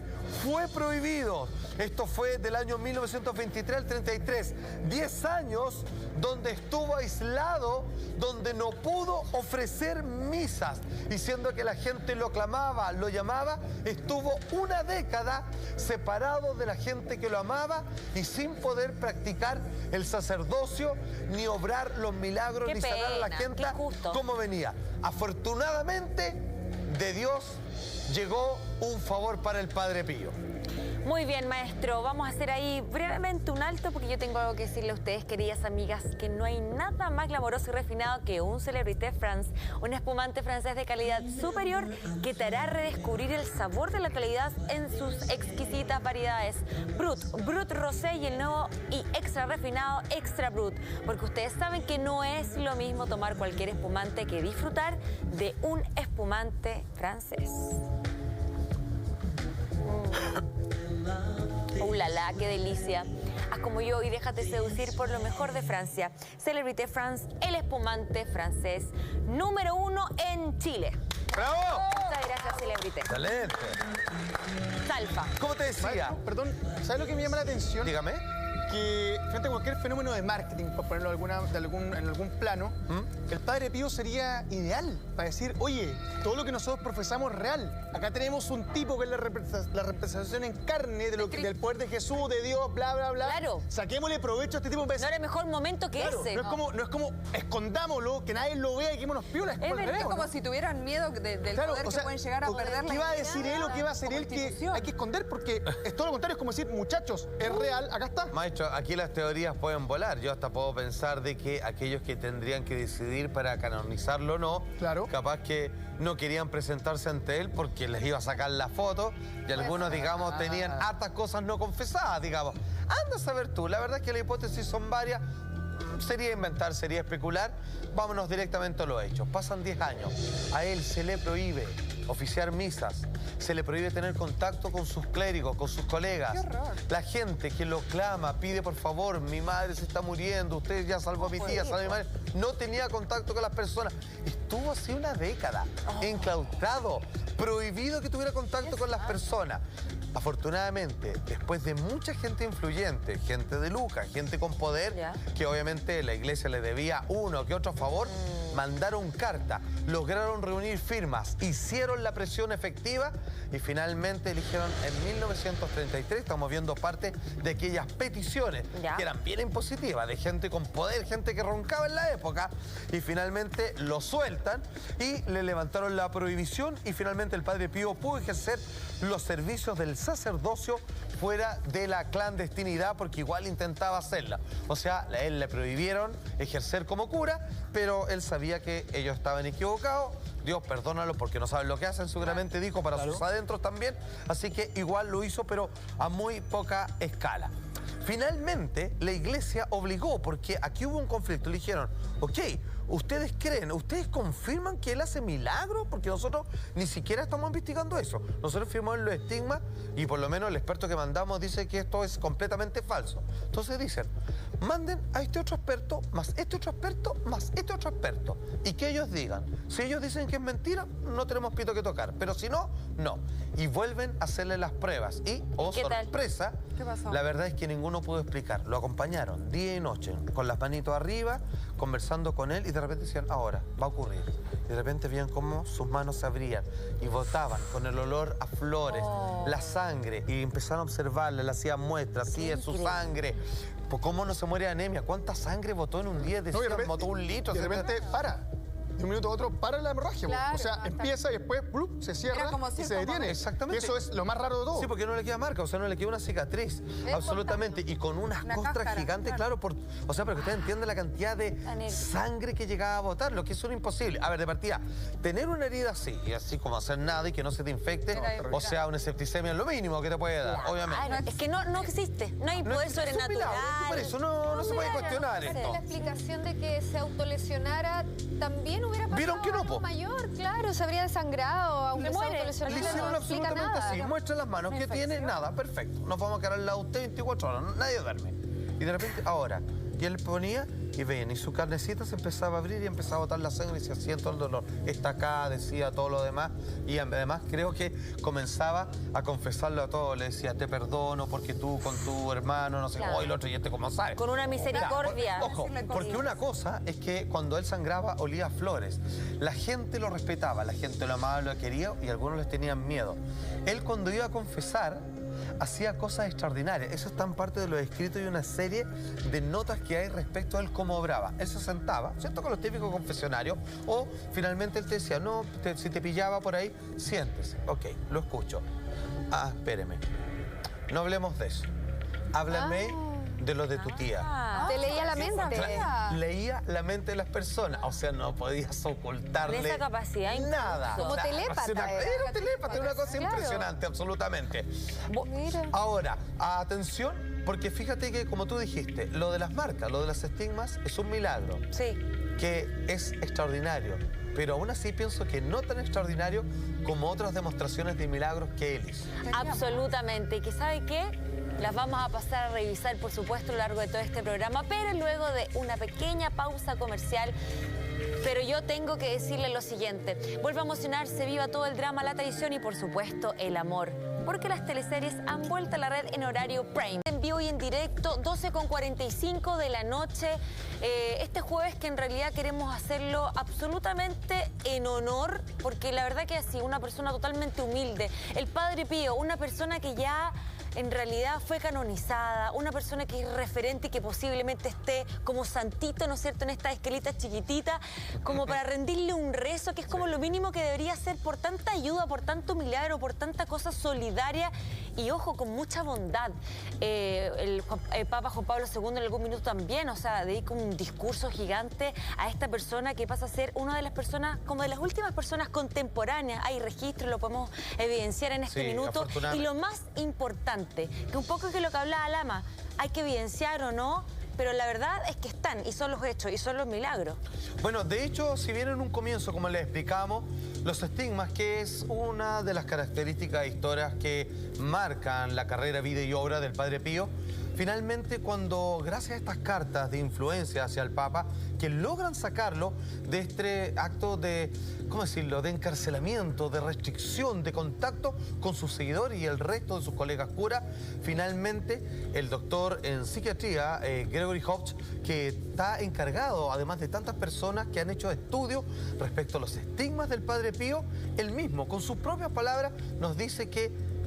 fue prohibido. Esto fue del año 1923 al 33. 10 años donde estuvo aislado, donde no pudo ofrecer misas. Y siendo que la gente lo clamaba, lo llamaba, estuvo una década separado de la gente que lo amaba y sin poder practicar el sacerdocio, ni obrar los milagros, Qué ni sanar a la pena, gente qué justo. como venía. Afortunadamente, de Dios llegó un favor para el Padre Pío. Muy bien, maestro. Vamos a hacer ahí brevemente un alto porque yo tengo algo que decirle a ustedes, queridas amigas, que no hay nada más glamoroso y refinado que un Celebrité France, un espumante francés de calidad superior que te hará redescubrir el sabor de la calidad en sus exquisitas variedades. Brut, Brut Rosé y el nuevo y extra refinado Extra Brut, porque ustedes saben que no es lo mismo tomar cualquier espumante que disfrutar de un espumante francés. La la, qué delicia. Haz como yo y déjate seducir por lo mejor de Francia. Celebrité France, el espumante francés número 1 en Chile. ¡Bravo! Muchas gracias, Celebrité. Excelente. Salfa. ¿Cómo te decía? Maestro, perdón, ¿sabes lo que me llama la atención? Dígame. Que frente a cualquier fenómeno de marketing, por ponerlo en algún plano, el Padre Pío sería ideal para decir, oye, todo lo que nosotros profesamos es real. Acá tenemos un tipo que es la representación en carne de del poder de Jesús, de Dios, bla, bla, bla. Claro. Saquémosle provecho a este tipo. No era mejor momento que Claro, ese. no es como escondámoslo, que nadie lo vea y quémonos piola. Es verdad, Es como si tuvieran miedo del Claro, poder o sea, que pueden llegar a perder la ¿qué va a identidad decir él o qué va a hacer como él que institución? hay que esconder? Porque es todo lo contrario, es como decir, muchachos, es real, acá está. Maestro, aquí las teorías pueden volar. Yo hasta puedo pensar de que aquellos que tendrían que decidir para canonizarlo o no, Claro. capaz que no querían presentarse ante él porque les iba a sacar la foto y algunos, digamos, tenían hartas cosas no confesadas, digamos. Anda a saber tú, la verdad es que las hipótesis son varias. Sería inventar, sería especular. Vámonos directamente a los hechos. Pasan 10 años. A él se le prohíbe oficiar misas. Se le prohíbe tener contacto con sus clérigos, con sus colegas. ¡Qué horror! La gente que lo clama, pide por favor, mi madre se está muriendo, usted ya salvó a mi tía, salvó a mi madre. No tenía contacto con las personas. Estuvo así una década, enclaustrado, prohibido que tuviera contacto con las personas. Afortunadamente, después de mucha gente influyente, gente de lucas, gente con poder, que obviamente la iglesia le debía uno que otro favor, mandaron carta, lograron reunir firmas, hicieron la presión efectiva y finalmente eligieron en 1933, estamos viendo parte de aquellas peticiones que eran bien impositivas, de gente con poder, gente que roncaba en la época, y finalmente lo sueltan y le levantaron la prohibición y finalmente el Padre Pío pudo ejercer los servicios del sacerdocio fuera de la clandestinidad porque igual intentaba hacerla. O sea, a él le prohibieron ejercer como cura, pero él sabía que ellos estaban equivocados. Dios perdónalo porque no saben lo que hacen, seguramente dijo para sus adentros también. Así que igual lo hizo, pero a muy poca escala. Finalmente, la iglesia obligó, porque aquí hubo un conflicto. Le dijeron, ok, ¿ustedes creen, ustedes confirman que él hace milagros? Porque nosotros ni siquiera estamos investigando eso. Nosotros firmamos los estigmas y por lo menos el experto que mandamos dice que esto es completamente falso. Entonces dicen, manden a este otro experto, más este otro experto, más este otro experto. Y que ellos digan. Si ellos dicen que es mentira, no tenemos pito que tocar. Pero si no, no. Y vuelven a hacerle las pruebas. Y, oh sorpresa, ¿Qué pasó? la verdad es que ninguno pudo explicar. Lo acompañaron día y noche, con las manitos arriba, conversando con él, y de repente decían, ahora, va a ocurrir. Y de repente veían cómo sus manos se abrían y botaban con el olor a flores, la sangre, y empezaron a observarla, le hacían muestras, así es su sangre. Pues, ¿cómo no se muere de anemia? ¿Cuánta sangre botó en un día? No, y de repente, botó 1 litro. de repente para. De un minuto a otro para la hemorragia. Claro, o sea, empieza y después ¡blup! Se cierra Era como y se circo, detiene. Exactamente. Y eso es lo más raro de todo. Sí, porque no le queda marca, o sea, no le queda una cicatriz. Absolutamente. Y con unas costras cáscara, gigantes, claro. O sea, para que usted entienda la cantidad de sangre que llegaba a botar, lo que es un imposible. A ver, de partida, tener una herida así, y así como hacer nada y que no se te infecte, o sea, una septicemia es lo mínimo que te puede dar, obviamente. Es que no existe, no hay poder sobrenatural. Por eso no se puede cuestionar esto. La explicación de que se autolesionara también hubiera pasado. ¿Vieron que no, algo mayor, claro, se habría desangrado, aunque se autolesionara, Le hicieron no explica absolutamente nada. así. Muestra las manos. ¿Qué tiene? Nada. Perfecto. Nos vamos a quedar al lado de usted 24 horas. Nadie duerme. Y de repente, ahora. Y él ponía y veían. Y su carnecita se empezaba a abrir y empezaba a botar la sangre y se siento el dolor. Está acá, decía todo lo demás. Y además creo que comenzaba a confesarlo a todos. Le decía, te perdono porque tú con tu hermano, no sé, Claro. el otro y este como sabe. Con una misericordia. Ojo, porque una cosa es que cuando él sangraba olía a flores. La gente lo respetaba, la gente lo amaba, lo quería y algunos les tenían miedo. Él cuando iba a confesar hacía cosas extraordinarias. Eso está en parte de los escritos y una serie de notas que hay respecto a él cómo obraba. Él se sentaba, ¿cierto? Con los típicos confesionarios. O finalmente él te decía, no, si te pillaba por ahí, siéntese. Ok, lo escucho. Ah, espéreme. No hablemos de eso. Háblame de lo de tu tía. Te leía la mente. Leía la mente de las personas. O sea, no podías ocultarle De esa capacidad incluso. nada. Como Nada. telépata Era un telépata, era una cosa Claro. impresionante, absolutamente. Mira. Ahora, atención, porque fíjate que, como tú dijiste, lo de las marcas, lo de los estigmas, es un milagro. Sí. Que es extraordinario. Pero aún así pienso que no tan extraordinario como otras demostraciones de milagros que él hizo. Absolutamente. ¿Y que sabe qué? Las vamos a pasar a revisar, por supuesto, a lo largo de todo este programa, pero luego de una pequeña pausa comercial. Pero yo tengo que decirle lo siguiente. Vuelve a emocionarse, viva todo el drama, la traición y, por supuesto, el amor. Porque las teleseries han vuelto a la red en horario Prime. En vivo y en directo, 12:45 de la noche. Este jueves que en realidad queremos hacerlo absolutamente en honor, porque la verdad que así, una persona totalmente humilde, el Padre Pío, una persona que ya en realidad fue canonizada, una persona que es referente y que posiblemente esté como santito, ¿no es cierto?, en esta esquelita chiquitita, como para rendirle un rezo, que es como lo mínimo que debería hacer por tanta ayuda, por tanto milagro, por tanta cosa solidaria y, ojo, con mucha bondad. El Papa Juan Pablo II en algún minuto también, o sea, dedica un discurso gigante a esta persona que pasa a ser una de las personas, como de las últimas personas contemporáneas. Hay registros, lo podemos evidenciar en este minuto. Y lo más importante, que un poco es que lo que hablaba Lama, hay que evidenciar o no, pero la verdad es que están, y son los hechos, y son los milagros. Bueno, de hecho, si bien en un comienzo, como les explicamos, los estigmas, que es una de las características e historias que marcan la carrera, vida y obra del Padre Pío, finalmente cuando, gracias a estas cartas de influencia hacia el Papa, que logran sacarlo de este acto de, ¿cómo decirlo?, de encarcelamiento, de restricción, de contacto con sus seguidores y el resto de sus colegas curas, finalmente el doctor en psiquiatría, Gregory Hopes, que está encargado, además de tantas personas que han hecho estudios respecto a los estigmas del Padre Pío, él mismo, con sus propias palabras, nos dice que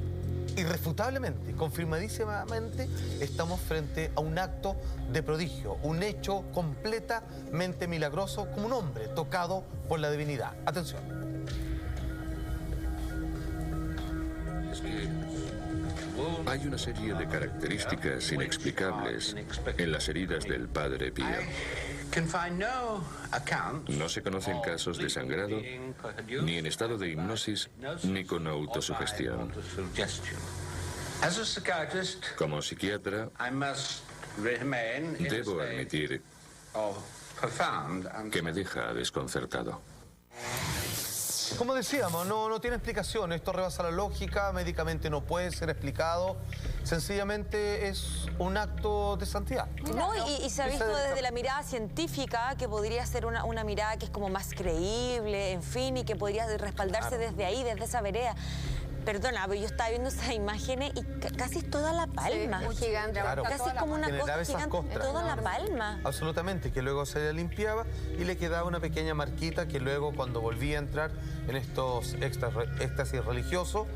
irrefutablemente, confirmadísimamente, estamos frente a un acto de prodigio, un hecho completamente milagroso, como un hombre tocado por la divinidad. Atención. Hay una serie de características inexplicables en las heridas del Padre Pío. No se conocen casos de sangrado, ni en estado de hipnosis, ni con autosugestión. Como psiquiatra, debo admitir que me deja desconcertado. Como decíamos, no tiene explicación. Esto rebasa la lógica, médicamente no puede ser explicado. Sencillamente es un acto de santidad. No, y se ha visto desde la mirada científica que podría ser una mirada que es como más creíble, en fin, y que podría respaldarse desde ahí, desde esa vereda. Perdona, pero yo estaba viendo esas imágenes y casi es toda la palma. Sí, es gigante. Claro. Casi es como una Generaba cosa esas gigante, costras. toda la palma. Absolutamente, que luego se le limpiaba y le quedaba una pequeña marquita que luego cuando volvía a entrar en estos éxtasis religiosos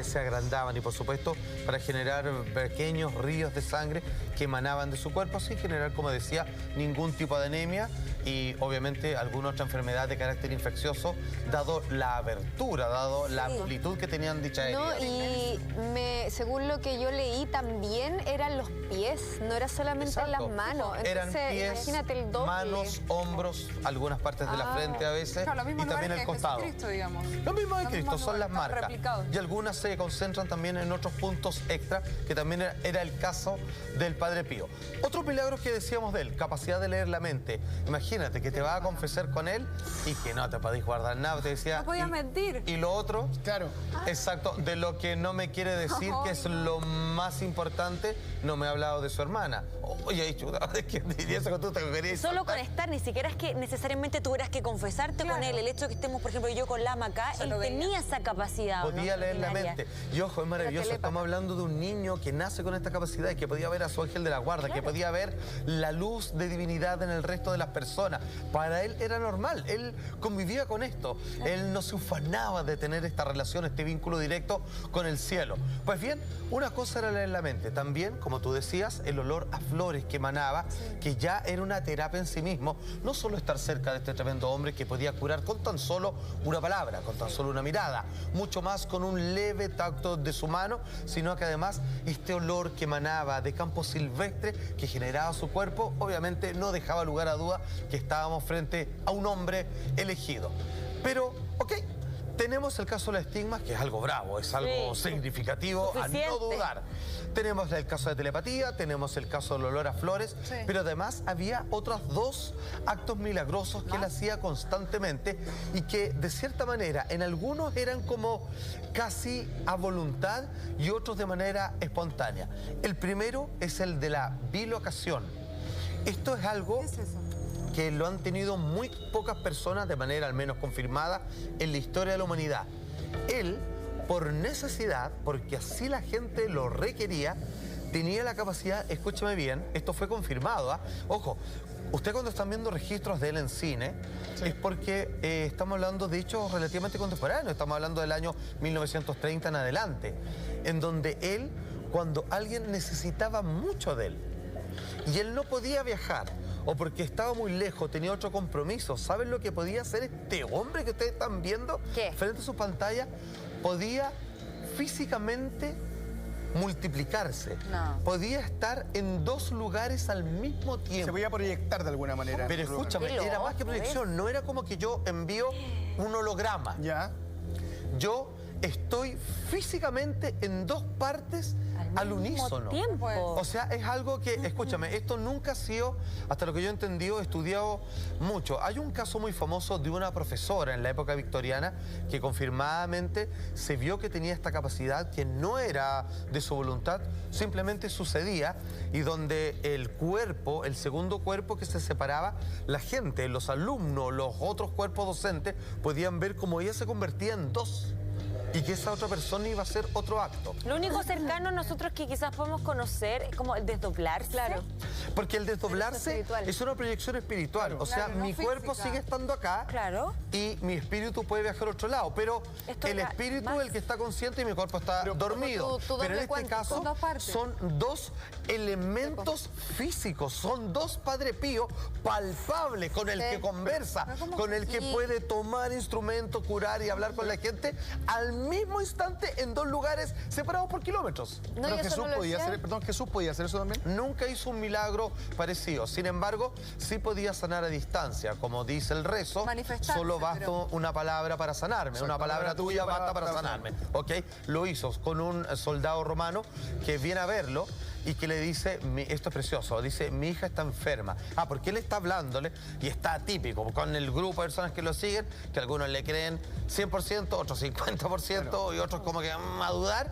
se agrandaban y por supuesto para generar pequeños ríos de sangre que emanaban de su cuerpo sin generar, como decía, ningún tipo de anemia y obviamente alguna otra enfermedad de carácter infeccioso, dado la abertura, dado la amplitud que tenían dicha herida. No, y según lo que yo leí, también eran los pies, no era solamente en las manos. Eran Entonces, pies, imagínate el doble. manos, hombros, algunas partes de la frente a veces Claro, los mismos y también lugares el que costado. Jesucristo, digamos. Lo mismo de Los Cristo, mismos son las lugares, marcas. replicados. Y algunas se concentran también en otros puntos extra, que también era el caso del Padre Pío. Otro milagro que decíamos de él, capacidad de leer la mente. Imagínate que te vas a confesar con él y que no te podés guardar nada. Te decía, No podías mentir. Y lo otro, Claro. exacto, de lo que no me quiere decir, que es lo más importante, no me ha hablado de su hermana. Oye, chuta, es que diría eso que tú te querías. Solo con estar, ni siquiera es que necesariamente tuvieras que confesarte con él. El hecho de que estemos, por ejemplo, yo con Lama acá, él tenía esa capacidad. Podía ¿no? leer la Ordinaria. mente. Y ojo, es maravilloso. Estamos hablando de un niño que nace con esta capacidad y que podía ver a su ángel de la guarda, que podía ver la luz de divinidad en el resto de las personas. Para él era normal. Él convivía con esto. Él no se ufanaba de tener esta relación, este vínculo directo con el cielo. Pues bien, una cosa era leer la mente. También, como tú decías, el olor a flores que emanaba, que ya era una terapia en sí mismo. No solo estar cerca de este tremendo hombre que podía curar con tan solo una palabra, con tan solo una mirada, mucho más con un leve tacto de su mano, sino que además este olor que emanaba de campo silvestre que generaba su cuerpo, obviamente no dejaba lugar a duda que estábamos frente a un hombre elegido. Pero, ok, tenemos el caso de los estigmas, que es algo bravo, es algo significativo, a no dudar. Tenemos el caso de telepatía, tenemos el caso del olor a flores, pero además había otros dos actos milagrosos que él hacía constantemente y que de cierta manera en algunos eran como casi a voluntad y otros de manera espontánea. El primero es el de la bilocación. Esto es algo que lo han tenido muy pocas personas de manera al menos confirmada en la historia de la humanidad. Él, por necesidad, porque así la gente lo requería, tenía la capacidad, escúchame bien, esto fue confirmado, ¿ah? Ojo, usted cuando están viendo registros de él en cine, es porque estamos hablando de hechos relativamente contemporáneos, estamos hablando del año 1930 en adelante, en donde él, cuando alguien necesitaba mucho de él, y él no podía viajar, o porque estaba muy lejos, tenía otro compromiso. ¿Saben lo que podía hacer este hombre que ustedes están viendo frente a su pantalla? Podía físicamente multiplicarse. Podía estar en dos lugares al mismo tiempo. Se podía proyectar de alguna manera. Pero escúchame, era más que proyección. No era como que yo envío un holograma. Ya. Yo estoy físicamente en dos partes al unísono. Tiempo. O sea, es algo que, escúchame, esto nunca ha sido, hasta lo que yo he entendido, estudiado mucho. Hay un caso muy famoso de una profesora en la época victoriana que confirmadamente se vio que tenía esta capacidad, que no era de su voluntad, simplemente sucedía, y donde el cuerpo, el segundo cuerpo que se separaba, la gente, los alumnos, los otros cuerpos docentes, podían ver cómo ella se convertía en dos. Y que esa otra persona iba a hacer otro acto. Lo único cercano a nosotros que quizás podemos conocer es como el desdoblarse. Claro. Porque el desdoblarse es una proyección espiritual. Claro. O sea, Claro, no mi cuerpo física. sigue estando acá y mi espíritu puede viajar a otro lado. Pero Esto el era espíritu más. es el que está consciente y mi cuerpo está dormido. tu Pero en doble este cuántico. caso Son dos partes. son dos elementos físicos. Son dos Padre Pío palpables con el que conversa, con el que puede tomar instrumentos, curar y hablar con la gente al mismo instante en 2 lugares separados por kilómetros. No, Pero y eso Jesús no lo podía decía. hacer, perdón, Jesús podía hacer eso también. Nunca hizo un milagro parecido. Sin embargo, sí podía sanar a distancia. Como dice el rezo, Manifestarse, solo basta pero- una palabra para sanarme. Exacto, Una palabra tuya basta para sanarme. ¿Ok? Lo hizo con un soldado romano que viene a verlo y que le dice, esto es precioso, dice, mi hija está enferma. Porque él está hablándole y está típico con el grupo de personas que lo siguen, que algunos le creen 100%, otros 50% y otros como que a dudar.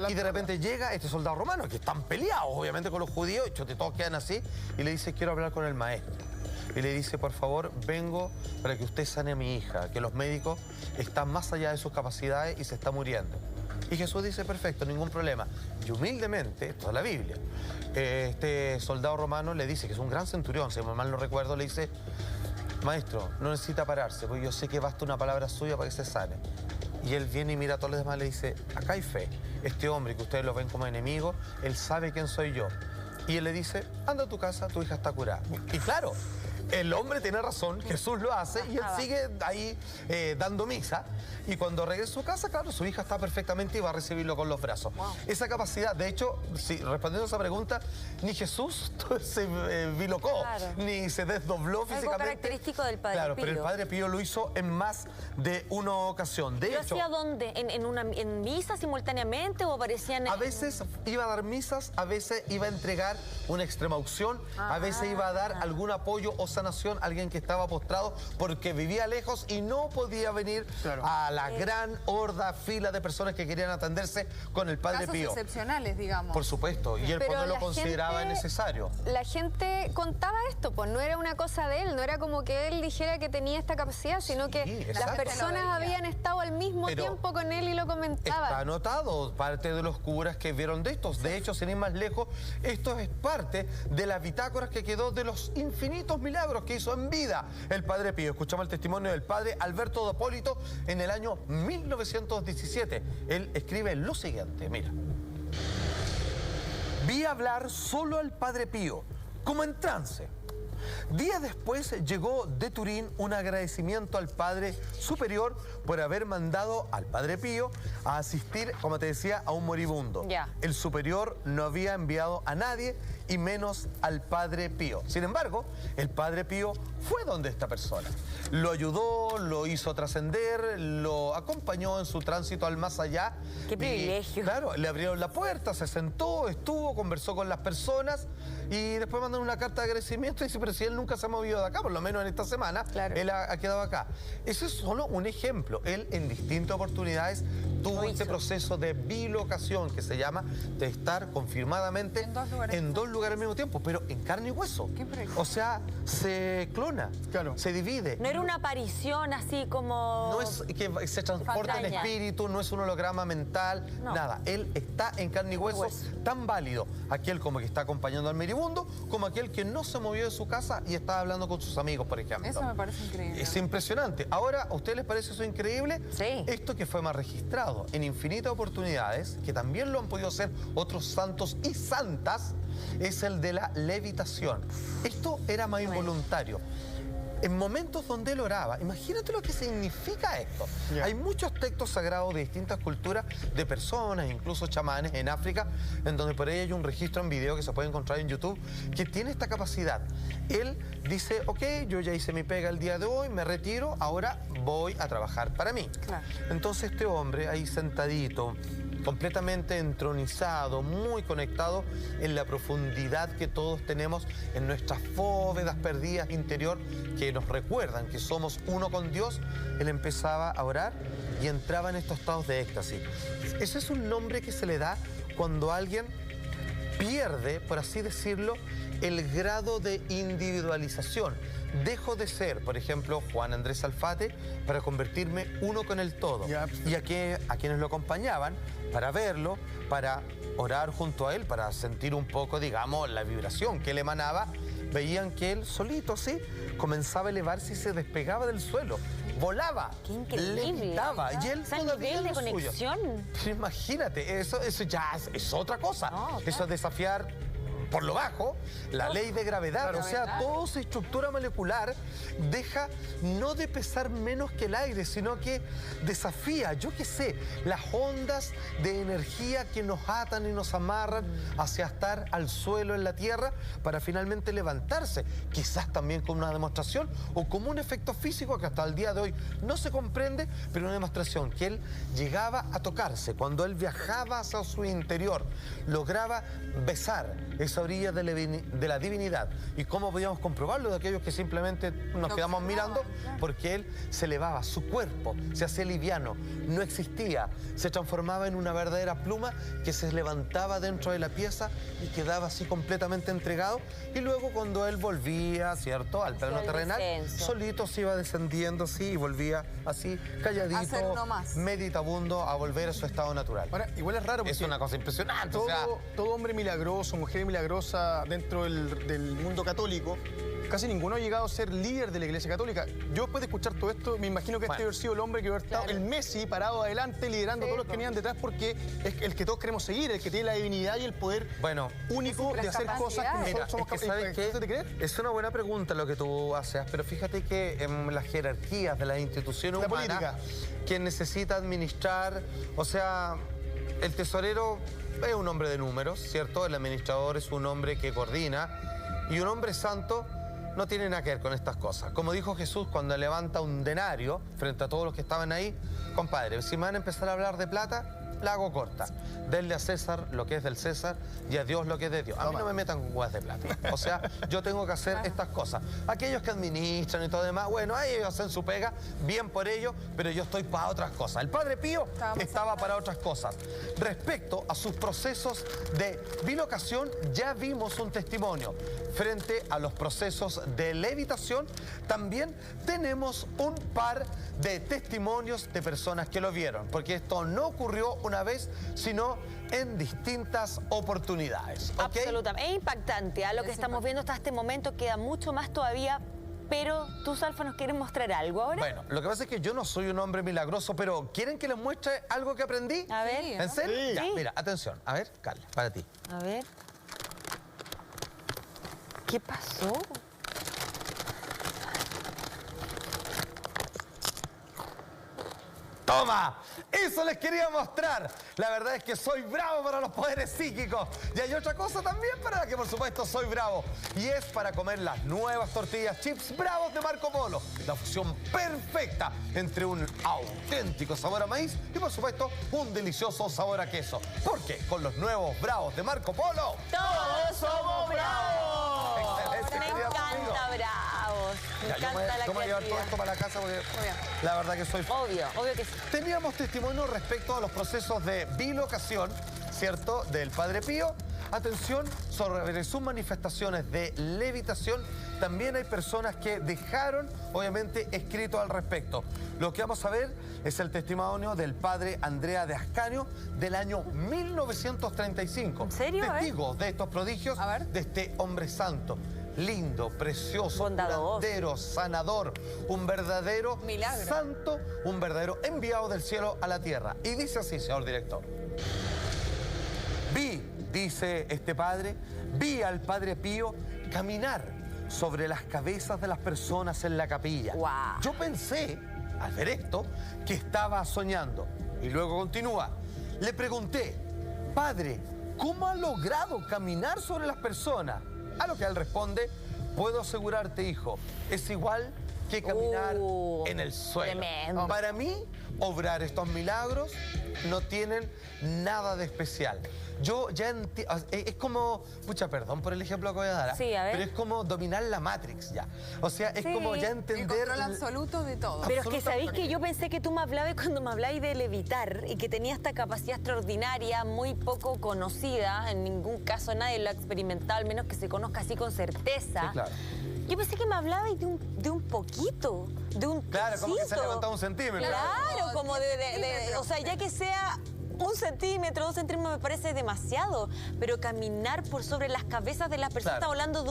Y de repente llega este soldado romano, que están peleados obviamente con los judíos, y todos quedan así, y le dice, quiero hablar con el maestro. Y le dice, por favor, vengo para que usted sane a mi hija, que los médicos están más allá de sus capacidades y se está muriendo. Y Jesús dice, perfecto, ningún problema. Y humildemente, esto es la Biblia, este soldado romano le dice, que es un gran centurión, si mal no recuerdo, le dice, maestro, no necesita pararse, porque yo sé que basta una palabra suya para que se sane. Y él viene y mira a todos los demás y le dice, acá hay fe. Este hombre que ustedes lo ven como enemigo, él sabe quién soy yo. Y él le dice, anda a tu casa, tu hija está curada. Y claro, el hombre tiene razón, Jesús lo hace y él sigue ahí dando misa. Y cuando regresa a su casa, claro, su hija está perfectamente y va a recibirlo con los brazos. Esa capacidad, de hecho, respondiendo a esa pregunta, ni Jesús se bilocó, ni se desdobló físicamente. Algo característico del Padre Claro, Pío. pero el Padre Pío lo hizo en más de una ocasión. De ¿Lo hecho, hacía dónde? ¿En misa simultáneamente o aparecían a veces iba a dar misas, a veces iba a entregar una extrema unción, a veces iba a dar algún apoyo o sanación a alguien que estaba postrado porque vivía lejos y no podía venir a la gran horda, fila de personas que querían atenderse con el Padre Casos Pío. excepcionales, digamos. Por supuesto, y él Pero no lo la consideraba gente- necesario. La gente contaba esto, pues no era una cosa de él, no era como que él dijera que tenía esta capacidad, sino que las exacto. personas Lo veía. habían estado al mismo Pero tiempo con él y lo Está comentaban. anotado, parte de los curas que vieron de estos. De hecho, sin ir más lejos, esto es parte de las bitácoras que quedó de los infinitos milagros que hizo en vida el Padre Pío. Escuchamos el testimonio del Padre Alberto de Hipólito en el año 1917. Él escribe lo siguiente, mira. Vi hablar solo al Padre Pío, como en trance. Días después llegó de Turín un agradecimiento al Padre Superior por haber mandado al Padre Pío a asistir, como te decía, a un moribundo. Ya. El Superior no había enviado a nadie y menos al Padre Pío. Sin embargo, el Padre Pío fue donde esta persona. Lo ayudó, lo hizo trascender, lo acompañó en su tránsito al más allá. ¡Qué privilegio! Claro, le abrieron la puerta, se sentó, estuvo, conversó con las personas y después mandaron una carta de agradecimiento y dice, pero si él nunca se ha movido de acá, por lo menos en esta semana, él ha quedado acá. Ese es solo un ejemplo. Él en distintas oportunidades tuvo este proceso de bilocación que se llama, de estar confirmadamente en dos lugares al mismo tiempo, pero en carne y hueso. O sea, se clona, se divide. No era una aparición así como... No es que se transporta en Patraña. espíritu, no es un holograma mental, nada. Él está en carne y hueso, tan válido aquel como que está acompañando al moribundo, como aquel que no se movió de su casa y está hablando con sus amigos, por ejemplo. Eso me parece increíble. Es impresionante. Ahora, ¿a ustedes les parece eso increíble? Sí. Esto que fue más registrado en infinitas oportunidades, que también lo han podido hacer otros santos y santas, es el de la levitación. Esto era más involuntario. En momentos donde él oraba, imagínate lo que significa esto. Hay muchos textos sagrados de distintas culturas, de personas, incluso chamanes en África, en donde por ahí hay un registro en video que se puede encontrar en YouTube, que tiene esta capacidad. Él dice, ok, yo ya hice mi pega el día de hoy, me retiro, ahora voy a trabajar para mí. Entonces este hombre ahí sentadito, completamente entronizado, muy conectado en la profundidad que todos tenemos en nuestras bóvedas perdidas interior que nos recuerdan que somos uno con Dios. Él empezaba a orar y entraba en estos estados de éxtasis. Ese es un nombre que se le da cuando alguien pierde, por así decirlo, el grado de individualización. Dejo de ser, por ejemplo, Juan Andrés Alfate para convertirme uno con el todo. Y a quienes lo acompañaban para verlo, para orar junto a él, para sentir un poco, digamos, la vibración que él emanaba, veían que él solito así comenzaba a elevarse y se despegaba del suelo. Volaba, ¡Qué increíble! levitaba, y él O sea, todavía nivel de lo suyo. conexión. Pero imagínate, eso ya es otra cosa. No, Eso es desafiar por lo bajo, la ley de gravedad. O sea, toda su estructura molecular deja no de pesar menos que el aire, sino que desafía, yo qué sé, las ondas de energía que nos atan y nos amarran hacia estar al suelo en la Tierra para finalmente levantarse. Quizás también con una demostración o como un efecto físico que hasta el día de hoy no se comprende, pero una demostración que él llegaba a tocarse. Cuando él viajaba hacia su interior, lograba besar esa orilla de la divinidad. ¿Y cómo podíamos comprobarlo? De aquellos que simplemente nos quedamos mirando, porque él se elevaba, su cuerpo se hacía liviano, no existía, se transformaba en una verdadera pluma que se levantaba dentro de la pieza y quedaba así completamente entregado. Y luego cuando él volvía, ¿cierto?, al plano terrenal, solito se iba descendiendo así y volvía así, calladito, meditabundo, a volver a su estado natural. Ahora, igual es raro porque es una cosa impresionante. Todo hombre milagroso, mujer milagrosa dentro del mundo católico, casi ninguno ha llegado a ser líder de la Iglesia Católica. Yo después de escuchar todo esto, me imagino que este haber sido el hombre que hubiera estado, el Messi, parado adelante, liderando a todos los que venían detrás, porque es el que todos queremos seguir, el que tiene la divinidad y el poder único de hacer cosas que nosotros somos capaces. ¿Sabes qué? ¿De creer? Es una buena pregunta lo que tú haces, pero fíjate que en las jerarquías de las instituciones humanas, quien necesita administrar, o sea, el tesorero es un hombre de números, ¿cierto? El administrador es un hombre que coordina, y un hombre santo no tiene nada que ver con estas cosas. Como dijo Jesús cuando levanta un denario frente a todos los que estaban ahí, compadre, si me van a empezar a hablar de plata, la hago corta. Denle a César lo que es del César y a Dios lo que es de Dios. A mí no me metan con huevas de plata. O sea, yo tengo que hacer estas cosas. Aquellos que administran y todo demás, bueno, ellos hacen su pega, bien por ello, pero yo estoy para otras cosas. El Padre Pío estaba para otras cosas. Respecto a sus procesos de bilocación, ya vimos un testimonio. Frente a los procesos de levitación, también tenemos un par de testimonios de personas que lo vieron, porque esto no ocurrió una vez, sino en distintas oportunidades. ¿Okay? Absolutamente. Es impactante lo que estamos viendo hasta este momento, queda mucho más todavía, pero tú, Salfa, ¿nos quieres mostrar algo ahora? Bueno, lo que pasa es que yo no soy un hombre milagroso, pero ¿quieren que les muestre algo que aprendí? A ver. ¿En serio? Sí. Ya, mira, atención. A ver, Carla, para ti. A ver. ¿Qué pasó? ¡Toma! Eso les quería mostrar. La verdad es que soy bravo para los poderes psíquicos. Y hay otra cosa también para la que por supuesto soy bravo. Y es para comer las nuevas tortillas chips Bravos de Marco Polo. La fusión perfecta entre un auténtico sabor a maíz y por supuesto un delicioso sabor a queso. Porque con los nuevos Bravos de Marco Polo, ¡todos somos bravos! Excelente. Me encanta Bravos. Me encanta la ¿Cómo llevar todo esto para la casa? Porque la verdad que soy... Obvio que sí. Teníamos testimonio respecto a los procesos de bilocación, ¿cierto?, del Padre Pío. Atención, sobre sus manifestaciones de levitación, también hay personas que dejaron, obviamente, escrito al respecto. Lo que vamos a ver es el testimonio del Padre Andrea de Ascanio del año 1935. ¿En serio? Testigos de estos prodigios, de este hombre santo. Lindo, precioso, curandero, sanador, un verdadero milagro, santo, un verdadero enviado del cielo a la tierra. Y dice así, señor director. Dice este padre, vi al Padre Pío caminar sobre las cabezas de las personas en la capilla. Wow. Yo pensé, al ver esto, que estaba soñando. Y luego continúa. Le pregunté, Padre, ¿cómo ha logrado caminar sobre las personas? A lo que él responde, puedo asegurarte, hijo, es igual que caminar en el suelo. Tremendo. Para mí, obrar estos milagros no tienen nada de especial. Yo ya entiendo, es como, pucha, perdón por el ejemplo que voy a dar, sí, a ver. pero es como dominar la Matrix ya. O sea, es como ya entender... El control absoluto de todo. Pero es que sabéis que yo pensé que tú me hablabas cuando me hablabais de levitar y que tenía esta capacidad extraordinaria, muy poco conocida, en ningún caso nadie lo ha experimentado, al menos que se conozca así con certeza. Sí, claro. Yo pensé que me hablabais de un poquito, de un Claro, como que se trocito. levantaba un centímetro. Claro, como o sea, ya que sea 1 centímetro, 2 centímetros me parece demasiado, pero caminar por sobre las cabezas de las personas, Claro. está hablando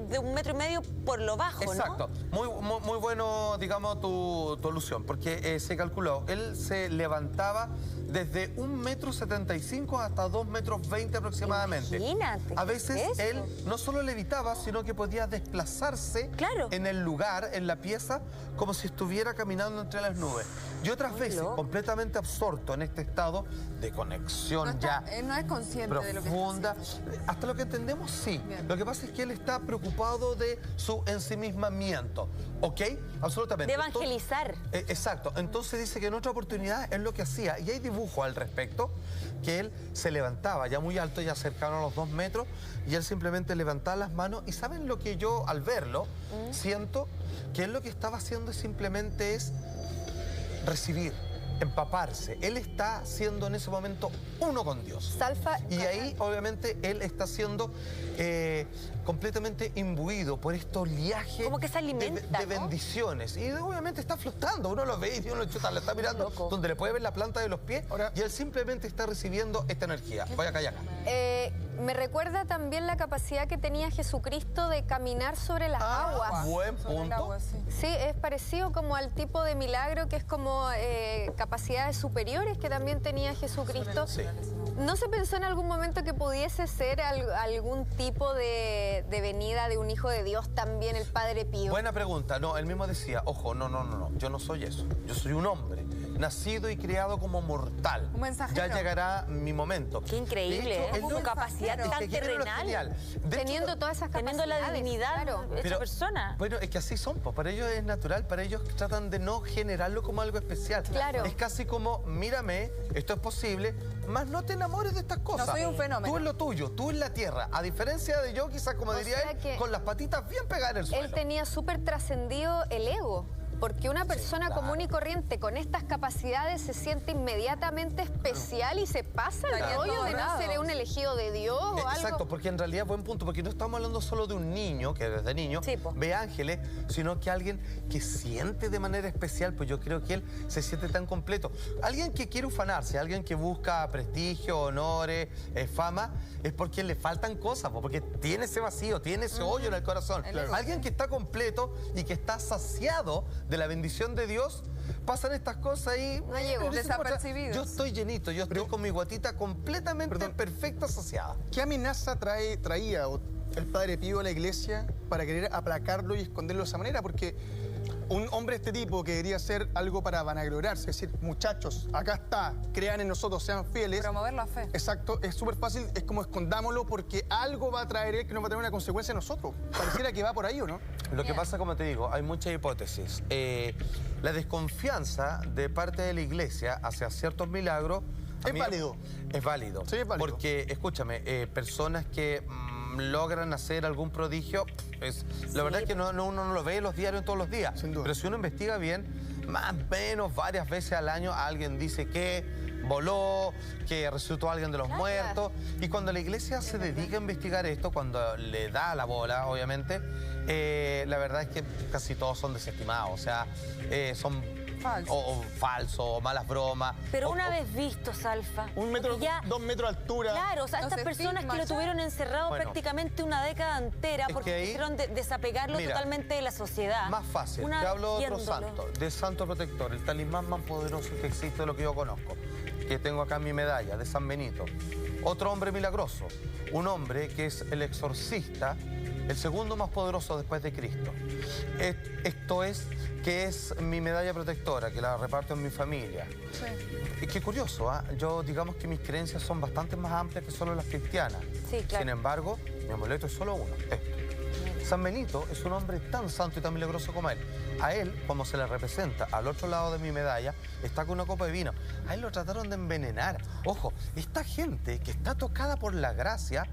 de 1,5 metros por lo bajo, ¿no? Exacto. Muy bueno, digamos, tu alusión, porque se calculó, él se levantaba desde 1,75 m hasta 2,20 m aproximadamente. Imagínate, A ¿qué veces es eso? él no solo levitaba, sino que podía desplazarse Claro. en el lugar, en la pieza, como si estuviera caminando entre las nubes. Y otras Muy veces, loco. completamente absorto en este estado de conexión No está- ya él no es consciente de lo que está profunda. Hasta lo que entendemos, sí. Bien. Lo que pasa es que él está preocupado de su ensimismamiento. ¿Ok? Absolutamente. De evangelizar. Exacto. Entonces dice que en otra oportunidad es lo que hacía. Y hay dibujos al respecto, que él se levantaba ya muy alto, ya cercano a los 2 metros, y él simplemente levantaba las manos. Y ¿saben lo que yo, al verlo, siento? Que él lo que estaba haciendo simplemente es recibir, empaparse. Él está siendo en ese momento uno con Dios. Salfa, Y ahí, obviamente, él está siendo completamente imbuido por este oleaje Como que se alimenta, de ¿no? bendiciones. Y obviamente está flotando. Uno lo ve y uno chuta, le está mirando loco. donde le puede ver la planta de los pies. Ahora- Y él simplemente está recibiendo esta energía. Voy acá y acá. me recuerda también la capacidad que tenía Jesucristo de caminar sobre las aguas. Buen Sobre el punto. agua, sí. Sí, es parecido como al tipo de milagro que es como capacidades superiores que también tenía Jesucristo. Sí. ¿No se pensó en algún momento que pudiese ser algún tipo de venida de un hijo de Dios también, el Padre Pío? Buena pregunta. No, él mismo decía, ojo, no. Yo no soy eso. Yo soy un hombre, nacido y criado como mortal. Un mensajero. Ya llegará mi momento. Qué increíble, De hecho, ¿eh? él Su no- capacidad es tan que quiere lo terrenal. genial. De Teniendo hecho, todas esas capacidades. Teniendo la divinidad claro. de esa persona. Bueno, es que así son, pues para ellos es natural, para ellos tratan de no generarlo como algo especial. Claro. Es casi como, mírame, esto es posible, más no te enamores de estas cosas. No soy un fenómeno. Tú en lo tuyo, tú en la tierra. A diferencia de yo, quizás como O diría sea él, que con las patitas bien pegadas en el suelo. Él tenía súper trascendido el ego, porque una persona claro. común y corriente con estas capacidades se siente inmediatamente especial y se pasa el Estaría en rollo todos de no lados. ser un elegido de Dios o algo. Exacto, porque en realidad buen punto, porque no estamos hablando solo de un niño, que desde niño Sí, po. ve ángeles, sino que alguien que siente de manera especial, pues yo creo que él se siente tan completo. Alguien que quiere ufanarse, alguien que busca prestigio, honores, fama, es porque le faltan cosas, po, porque tiene ese vacío, tiene ese hoyo en el corazón. Claro. Alguien que está completo y que está saciado de la bendición de Dios, pasan estas cosas y... No llegó. pero eso no pasa. Desapercibidos. Yo estoy llenito, yo estoy con mi guatita completamente perfecta, saciada. ¿Qué amenaza traía el Padre Pío a la iglesia para querer aplacarlo y esconderlo de esa manera? Porque un hombre de este tipo que quería hacer algo para vanagloriarse, es decir, muchachos, acá está, crean en nosotros, sean fieles. Promover la fe. Exacto, es súper fácil, es como escondámoslo porque algo va a traer él que nos va a tener una consecuencia en nosotros. Pareciera que va por ahí, ¿o no? Lo que pasa, como te digo, hay muchas hipótesis. La desconfianza de parte de la iglesia hacia ciertos milagros... a Es mí- válido. Es válido. Sí, es válido. Porque, escúchame, personas que logran hacer algún prodigio, la verdad es que uno no lo ve en los diarios todos los días. Sin duda. Pero si uno investiga bien, más o menos varias veces al año alguien dice que voló, que resucitó a alguien de los Claro. muertos. Y cuando la iglesia se dedica a investigar esto, cuando le da la bola, obviamente, la verdad es que casi todos son desestimados. O sea, son Falsos. o falsos, o malas bromas. Pero o- una o- vez visto, Salfa. 1 metro, porque ya- 2 metros de altura. Claro, o sea, Los estas personas que lo estigmas, tuvieron encerrado Bueno. prácticamente una década entera Es porque que ahí- quisieron desapegarlo Mira, totalmente de la sociedad. Más fácil, Una te hablo de vez otro viéndolo. santo, de santo protector, el talismán más poderoso que existe de lo que yo conozco, que tengo acá en mi medalla, de San Benito. Otro hombre milagroso, un hombre que es el exorcista, el segundo más poderoso después de Cristo. Esto es que es mi medalla protectora, que la reparto en mi familia. Sí. Y qué curioso, ¿ah? Yo digamos que mis creencias son bastante más amplias que solo las cristianas. Sí, claro. Sin embargo, mi amuleto es solo uno, esto. San Benito es un hombre tan santo y tan milagroso como él. A él, como se le representa al otro lado de mi medalla, está con una copa de vino. A él lo trataron de envenenar. Ojo, esta gente que está tocada por la gracia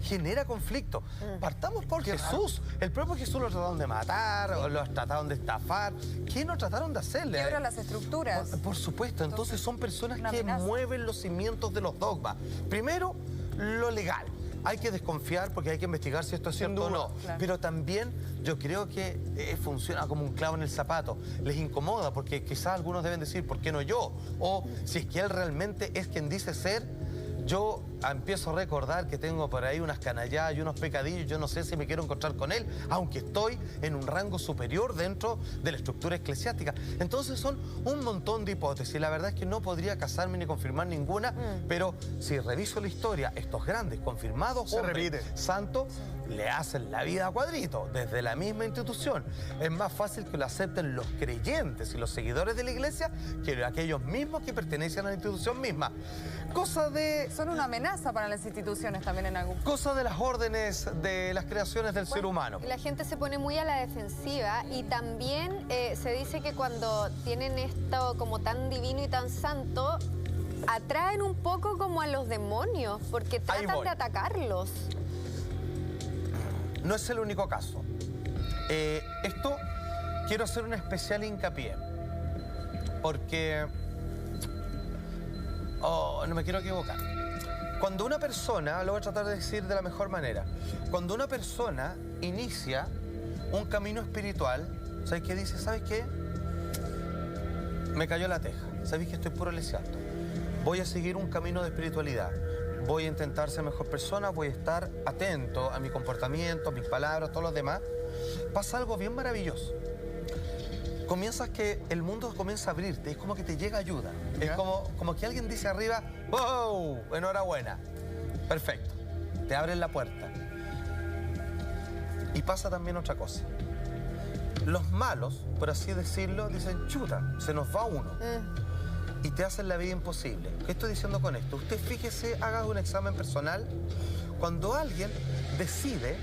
genera conflicto. Partamos por Jesús. El propio Jesús lo trataron de matar, o lo trataron de estafar. ¿Qué no trataron de hacerle? Quiebra las estructuras. Por supuesto, entonces son personas una que amenaza. mueven los cimientos de los dogmas. Primero, lo legal. hay que desconfiar porque hay que investigar si esto es Sin cierto o duda, no. claro. Pero también yo creo que funciona como un clavo en el zapato. Les incomoda porque quizás algunos deben decir, ¿por qué no yo? O si es que él realmente es quien dice ser. Yo empiezo a recordar que tengo por ahí unas canalladas y unos pecadillos. Yo no sé si me quiero encontrar con él, aunque estoy en un rango superior dentro de la estructura eclesiástica. Entonces son un montón de hipótesis. La verdad es que no podría casarme ni confirmar ninguna, pero si reviso la historia, estos grandes confirmados Se hombres repite. santos le hacen la vida a cuadrito desde la misma institución. Es más fácil que lo acepten los creyentes y los seguidores de la iglesia que aquellos mismos que pertenecen a la institución misma. Cosa de... Son una amenaza para las instituciones también en algún punto. Cosa de las órdenes de las creaciones del ser humano. La gente se pone muy a la defensiva y también se dice que cuando tienen esto como tan divino y tan santo, atraen un poco como a los demonios, porque tratan voy. de atacarlos. No es el único caso. Esto quiero hacer un especial hincapié, porque... no me quiero equivocar. Cuando una persona, lo voy a tratar de decir de la mejor manera, cuando una persona inicia un camino espiritual, ¿sabes qué dice? ¿Sabes qué? Me cayó la teja. ¿Sabes que estoy puro leseando? Voy a seguir un camino de espiritualidad. Voy a intentar ser mejor persona, voy a estar atento a mi comportamiento, a mis palabras, a todos los demás. Pasa algo bien maravilloso. Comienzas que el mundo comienza a abrirte, es como que te llega ayuda. Es como que alguien dice arriba, ¡wow! Enhorabuena. Perfecto. Te abren la puerta. Y pasa también otra cosa. Los malos, por así decirlo, dicen, chuta, se nos va uno. Y te hacen la vida imposible. ¿Qué estoy diciendo con esto? Usted fíjese, haga un examen personal. Cuando alguien decide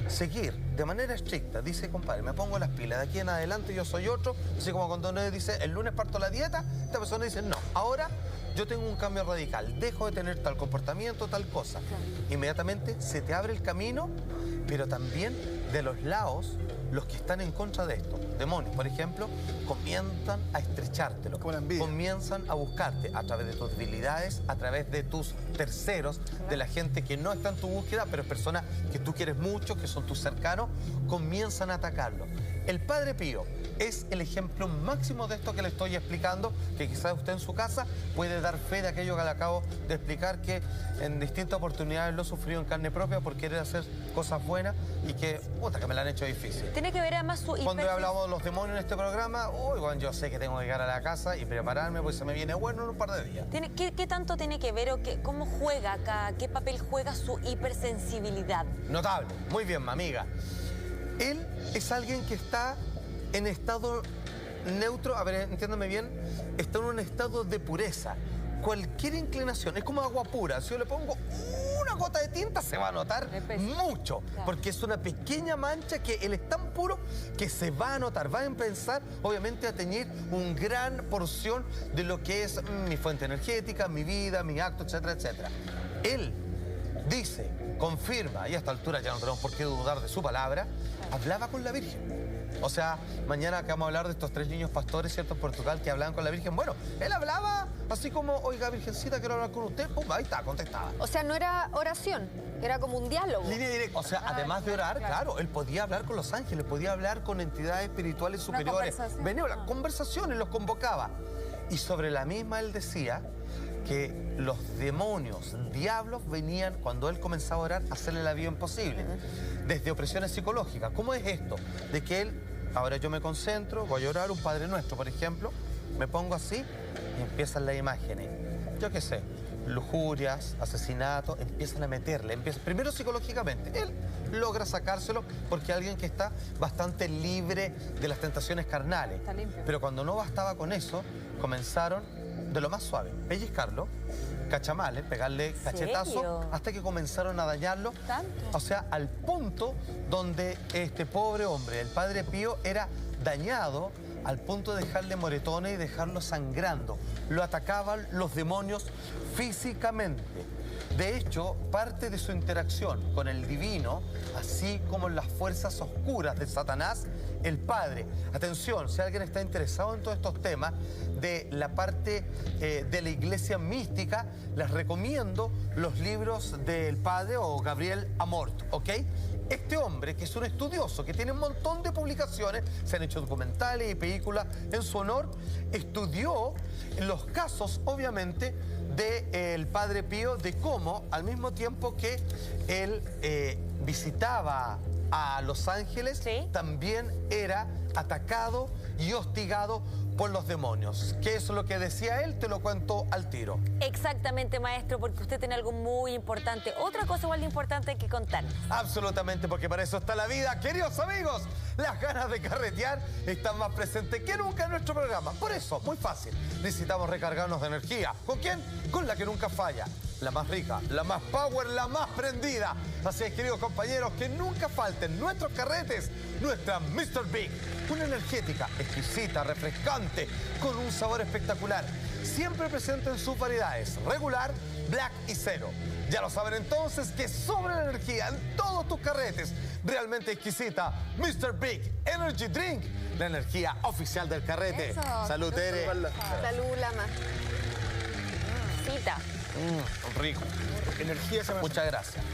seguir de manera estricta, dice, compadre, me pongo las pilas, de aquí en adelante yo soy otro, así como cuando uno dice, el lunes parto la dieta, esta persona dice, no, ahora yo tengo un cambio radical, dejo de tener tal comportamiento, tal cosa. Inmediatamente se te abre el camino, pero también de los lados, los que están en contra de esto, demonios, por ejemplo, comienzan a estrechártelo, Como la envidia. comienzan a buscarte a través de tus debilidades, a través de tus terceros, de la gente que no está en tu búsqueda, pero es personas que tú quieres mucho, que son tus cercanos, comienzan a atacarlo. El Padre Pío es el ejemplo máximo de esto que le estoy explicando, que quizás usted en su casa puede dar fe de aquello que le acabo de explicar, que en distintas oportunidades lo he sufrido en carne propia por querer hacer cosas buenas y que, puta, que me la han hecho difícil. Tiene que ver además su Cuando he hablado de los demonios en este programa, bueno, yo sé que tengo que llegar a la casa y prepararme, pues se me viene bueno en un par de días. ¿Qué tanto tiene que ver o cómo juega acá, qué papel juega su hipersensibilidad? Notable. Muy bien, amiga. Él es alguien que está en estado neutro, a ver, entiéndame bien, está en un estado de pureza. Cualquier inclinación, es como agua pura. Si yo le pongo una gota de tinta, se va a notar mucho. Porque es una pequeña mancha que él es tan puro que se va a notar. Va a empezar, obviamente, a teñir una gran porción de lo que es mi fuente energética, mi vida, mi acto, etcétera, etcétera. Él dice, confirma, y a esta altura ya no tenemos por qué dudar de su palabra, hablaba con la Virgen. O sea, mañana que vamos a hablar de estos 3 niños pastores, ¿cierto?, en Portugal, que hablaban con la Virgen. Bueno, él hablaba así como, oiga, Virgencita, quiero hablar con usted. Pum, ahí está, contestaba. O sea, no era oración, era como un diálogo. Línea directa. O sea, además de orar, claro, él podía hablar con los ángeles, podía hablar con entidades espirituales superiores. conversación. Venía, conversaciones, los convocaba. Y sobre la misma él decía que los demonios, diablos, venían, cuando él comenzaba a orar, a hacerle la vida imposible. Desde opresiones psicológicas. ¿Cómo es esto? De que él, ahora yo me concentro, voy a orar un Padre Nuestro, por ejemplo, me pongo así y empiezan las imágenes. Yo qué sé, lujurias, asesinatos, empiezan a meterle, primero psicológicamente. Él logra sacárselo porque es alguien que está bastante libre de las tentaciones carnales. Está limpio. Pero cuando no bastaba con eso, comenzaron de lo más suave, pellizcarlo, cachamales, pegarle cachetazos, ¿Serio? hasta que comenzaron a dañarlo. ¿Tanto? O sea, al punto donde este pobre hombre, el Padre Pío, era dañado al punto de dejarle moretones y dejarlo sangrando. Lo atacaban los demonios físicamente. De hecho, parte de su interacción con el divino, así como las fuerzas oscuras de Satanás, el Padre. Atención, si alguien está interesado en todos estos temas de la parte de la iglesia mística, les recomiendo los libros del Padre o Gabriel Amort, ¿ok? Este hombre, que es un estudioso, que tiene un montón de publicaciones, se han hecho documentales y películas en su honor, estudió los casos, obviamente, del Padre Pío, de cómo, al mismo tiempo que él visitaba a Los Ángeles, ¿sí?, también era atacado y hostigado por los demonios. ¿Qué es lo que decía él? Te lo cuento al tiro. Exactamente, maestro, porque usted tiene algo muy importante. Otra cosa igual de importante que contarnos. Absolutamente, porque para eso está la vida. Queridos amigos, las ganas de carretear están más presentes que nunca en nuestro programa. Por eso, muy fácil, necesitamos recargarnos de energía. ¿Con quién? Con la que nunca falla. La más rica, la más power, la más prendida. Así es, queridos compañeros, que nunca falten nuestros carretes, nuestra Mr. Big. Una energética, exquisita, refrescante, con un sabor espectacular. Siempre presente en sus variedades, regular, black y cero. Ya lo saben entonces que sobra energía en todos tus carretes. Realmente exquisita, Mr. Big Energy Drink, la energía oficial del carrete. Eso. Salud, Tere. Salud, Lama. Cita. Rico. Energía se me... Muchas gracias.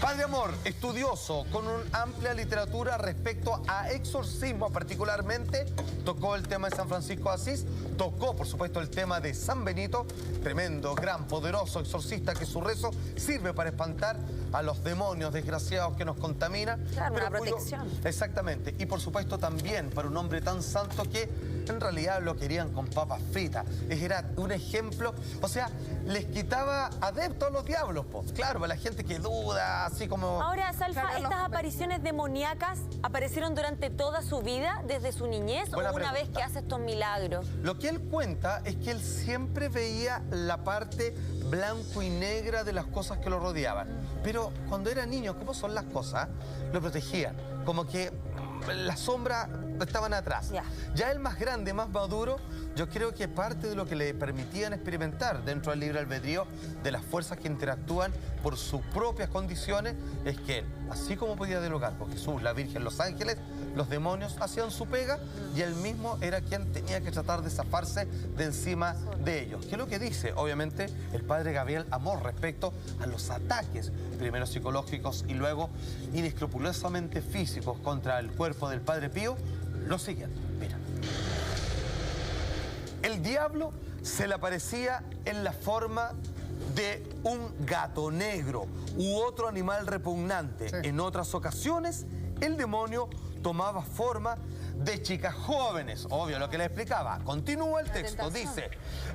Padre Amor, estudioso, con una amplia literatura respecto a exorcismo particularmente, tocó el tema de San Francisco de Asís, tocó, por supuesto, el tema de San Benito, tremendo, gran, poderoso exorcista que su rezo sirve para espantar a los demonios desgraciados que nos contaminan. Claro, una cuyo- protección. Exactamente. Y por supuesto también para un hombre tan santo que en realidad lo querían con papas fritas. Era un ejemplo, o sea, les quitaba adeptos a los diablos, pues. Claro, para la gente que duda, así como... Ahora, Salfa, Claro, ¿estas apariciones demoníacas aparecieron durante toda su vida, desde su niñez, Buena o una vez pregunta. que hace estos milagros? Lo que él cuenta es que él siempre veía la parte blanco y negra de las cosas que lo rodeaban. Pero cuando era niño, ¿cómo son las cosas? Lo protegían. Como que las sombras estaban atrás. Ya el más grande, más maduro, yo creo que parte de lo que le permitían experimentar dentro del libre albedrío de las fuerzas que interactúan por sus propias condiciones es que él, así como podía dialogar con Jesús, la Virgen, los ángeles, los demonios hacían su pega y él mismo era quien tenía que tratar de zafarse de encima de ellos. ¿Qué es lo que dice? Obviamente el padre Gabriel Amor respecto a los ataques, primero psicológicos y luego inescrupulosamente físicos contra el cuerpo del Padre Pío. Lo siguiente, mira. El diablo se le aparecía en la forma de un gato negro u otro animal repugnante. Sí. En otras ocasiones, el demonio tomaba forma de chicas jóvenes. Obvio, lo que le explicaba. Continúa el texto, dice,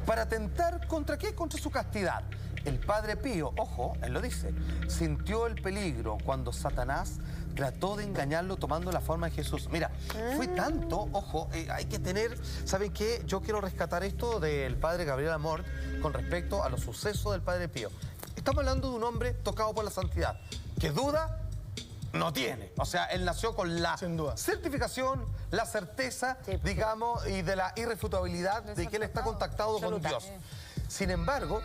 para atentar ¿contra qué? Contra su castidad. El Padre Pío, ojo, él lo dice, sintió el peligro cuando Satanás trató de engañarlo tomando la forma de Jesús. Mira, fue tanto, ojo, hay que tener, ¿saben qué? Yo quiero rescatar esto del Padre Gabriel Amort con respecto a los sucesos del Padre Pío. Estamos hablando de un hombre tocado por la santidad, que duda no tiene. O sea, él nació con la Sin duda. certificación, la certeza, digamos, y de la irrefutabilidad de que él está contactado con Dios. Sin embargo,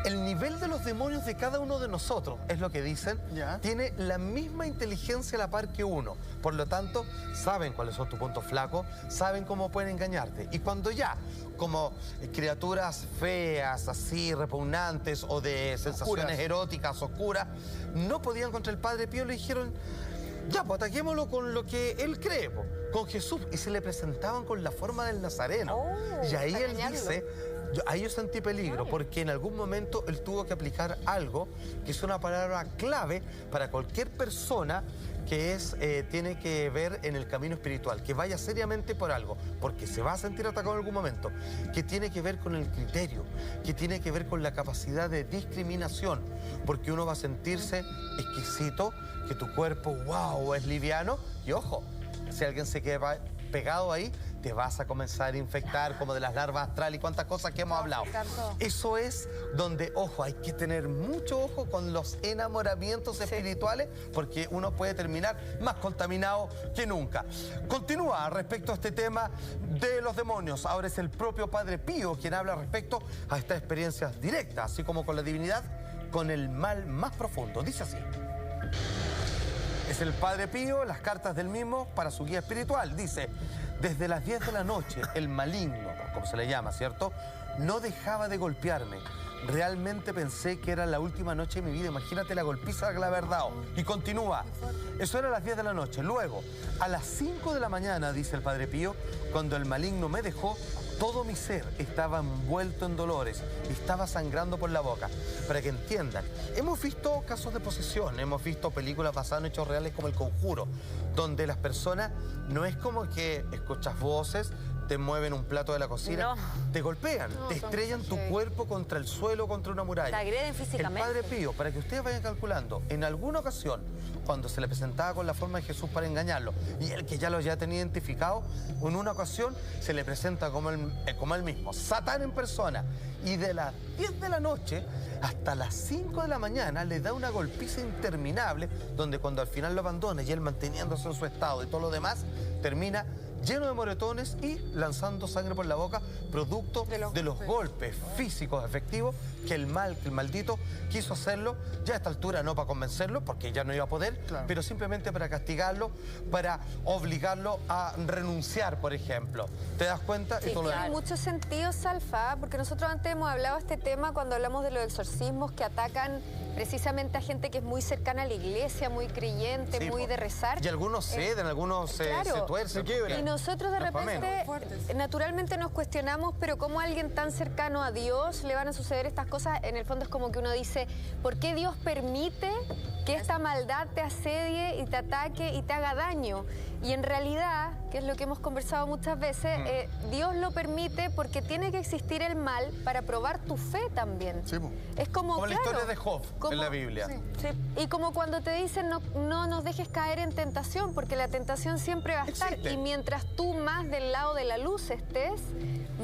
el nivel de los demonios de cada uno de nosotros, es lo que dicen, Ya. tiene la misma inteligencia a la par que uno. Por lo tanto, saben cuáles son tus puntos flacos, saben cómo pueden engañarte. Y cuando ya, como criaturas feas, así, repugnantes o de sensaciones Oscuras. eróticas, oscuras, no podían contra el Padre Pío, le dijeron, ya, pues ataquémoslo con lo que él cree, po, con Jesús. Y se le presentaban con la forma del Nazareno. Y ahí para él engañarlo. dice... Ahí yo sentí peligro porque en algún momento él tuvo que aplicar algo que es una palabra clave para cualquier persona que tiene que ver en el camino espiritual, que vaya seriamente por algo, porque se va a sentir atacado en algún momento, que tiene que ver con el criterio, que tiene que ver con la capacidad de discriminación, porque uno va a sentirse exquisito, que tu cuerpo, wow, es liviano, y ojo, si alguien se queda pegado ahí, te vas a comenzar a infectar como de las larvas astrales y cuántas cosas que hemos hablado. Eso es donde, ojo, hay que tener mucho ojo con los enamoramientos espirituales porque uno puede terminar más contaminado que nunca. Continúa respecto a este tema de los demonios. Ahora es el propio Padre Pío quien habla respecto a estas experiencias directas, así como con la divinidad, con el mal más profundo. Dice así. Es el Padre Pío, las cartas del mismo para su guía espiritual. Dice, desde las 10 de la noche, el maligno, como se le llama, ¿cierto?, no dejaba de golpearme. Realmente pensé que era la última noche de mi vida. Imagínate la golpiza que le había dado. Y continúa. Eso era a las 10 de la noche. Luego, a las 5 de la mañana, dice el Padre Pío, cuando el maligno me dejó, todo mi ser estaba envuelto en dolores, estaba sangrando por la boca. Para que entiendan, hemos visto casos de posesión, hemos visto películas basadas en hechos reales como El Conjuro, donde las personas no es como que escuchas voces, te mueven un plato de la cocina, te golpean, te estrellan tu cuerpo contra el suelo, contra una muralla. Te agreden físicamente. El Padre Pío, para que ustedes vayan calculando, en alguna ocasión, cuando se le presentaba con la forma de Jesús para engañarlo, y él que ya lo tenía identificado, en una ocasión se le presenta como él mismo, Satán en persona, y de las 10 de la noche hasta las 5 de la mañana le da una golpiza interminable, donde cuando al final lo abandona y él manteniéndose en su estado y todo lo demás, termina lleno de moretones y lanzando sangre por la boca, producto de los golpes físicos efectivos que el maldito quiso hacerlo, ya a esta altura no para convencerlo, porque ya no iba a poder, pero simplemente para castigarlo, para obligarlo a renunciar, por ejemplo. ¿Te das cuenta? Sí, tiene mucho sentido, Salfa, porque nosotros antes hemos hablado de este tema cuando hablamos de los exorcismos que atacan precisamente a gente que es muy cercana a la iglesia, muy creyente, muy de rezar. Y algunos ceden, algunos se tuercen, se quiebran. Y nosotros de repente, naturalmente nos cuestionamos, pero ¿cómo a alguien tan cercano a Dios le van a suceder estas cosas? En el fondo es como que uno dice, ¿por qué Dios permite que esta maldad te asedie y te ataque y te haga daño? Y en realidad, que es lo que hemos conversado muchas veces, Dios lo permite porque tiene que existir el mal para probar tu fe también. Sí, es como la historia de Job en la Biblia. Y como cuando te dicen no nos dejes caer en tentación, porque la tentación siempre va a estar. Y mientras tú más del lado de la luz estés,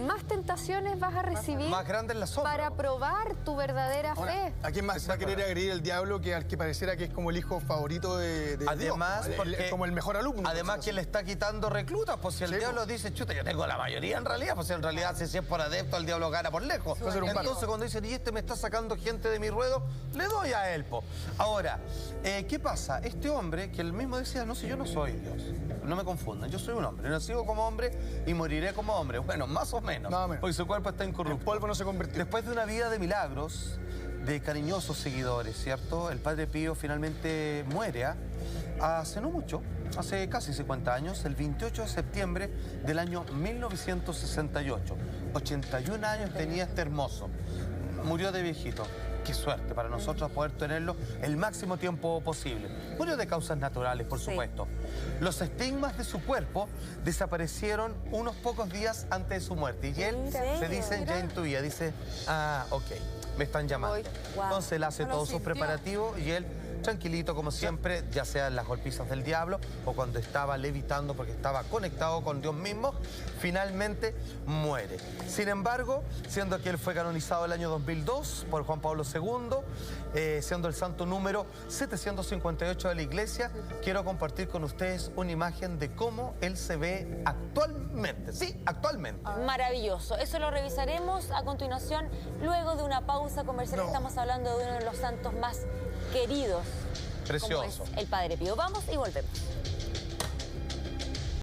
más tentaciones vas a recibir. Más grande en la sombra. Para probar tu verdadera fe. ¿A quién más va a querer agredir el diablo que al que pareciera que es como el hijo favorito de además, Dios? Porque, como el mejor alumno. Además, que le está quitando reclutas, pues si el diablo dice, chuta, yo tengo la mayoría en realidad, pues en realidad si es por adepto, el diablo gana por lejos. Entonces cuando dicen, y este me está sacando gente de mi ruedo, le doy a él, po. Ahora, ¿qué pasa? Este hombre, que él mismo decía, no, si yo no soy Dios, no me confundan, yo soy un hombre, nacido como hombre y moriré como hombre. Bueno, más o menos, porque su cuerpo está incorrupto. El polvo no se convirtió. Después de una vida de milagros, de cariñosos seguidores, ¿cierto? El Padre Pío finalmente muere hace no mucho, hace casi 50 años, el 28 de septiembre del año 1968. 81 años tenía este hermoso. Murió de viejito. Qué suerte para nosotros poder tenerlo el máximo tiempo posible. Murió de causas naturales, por supuesto. Los estigmas de su cuerpo desaparecieron unos pocos días antes de su muerte. Y él se dice, ya intuía, dice, ok, me están llamando. Entonces él hace todos sus preparativos y él, tranquilito como siempre, ya sea en las golpizas del diablo o cuando estaba levitando porque estaba conectado con Dios mismo, finalmente muere. Sin embargo, siendo que él fue canonizado el año 2002 por Juan Pablo II, siendo el santo número 758 de la Iglesia, quiero compartir con ustedes una imagen de cómo él se ve actualmente. Sí, actualmente. Maravilloso. Eso lo revisaremos a continuación, luego de una pausa comercial. Estamos hablando de uno de los santos más queridos. Precioso. Como es el Padre Pío. Vamos y volvemos.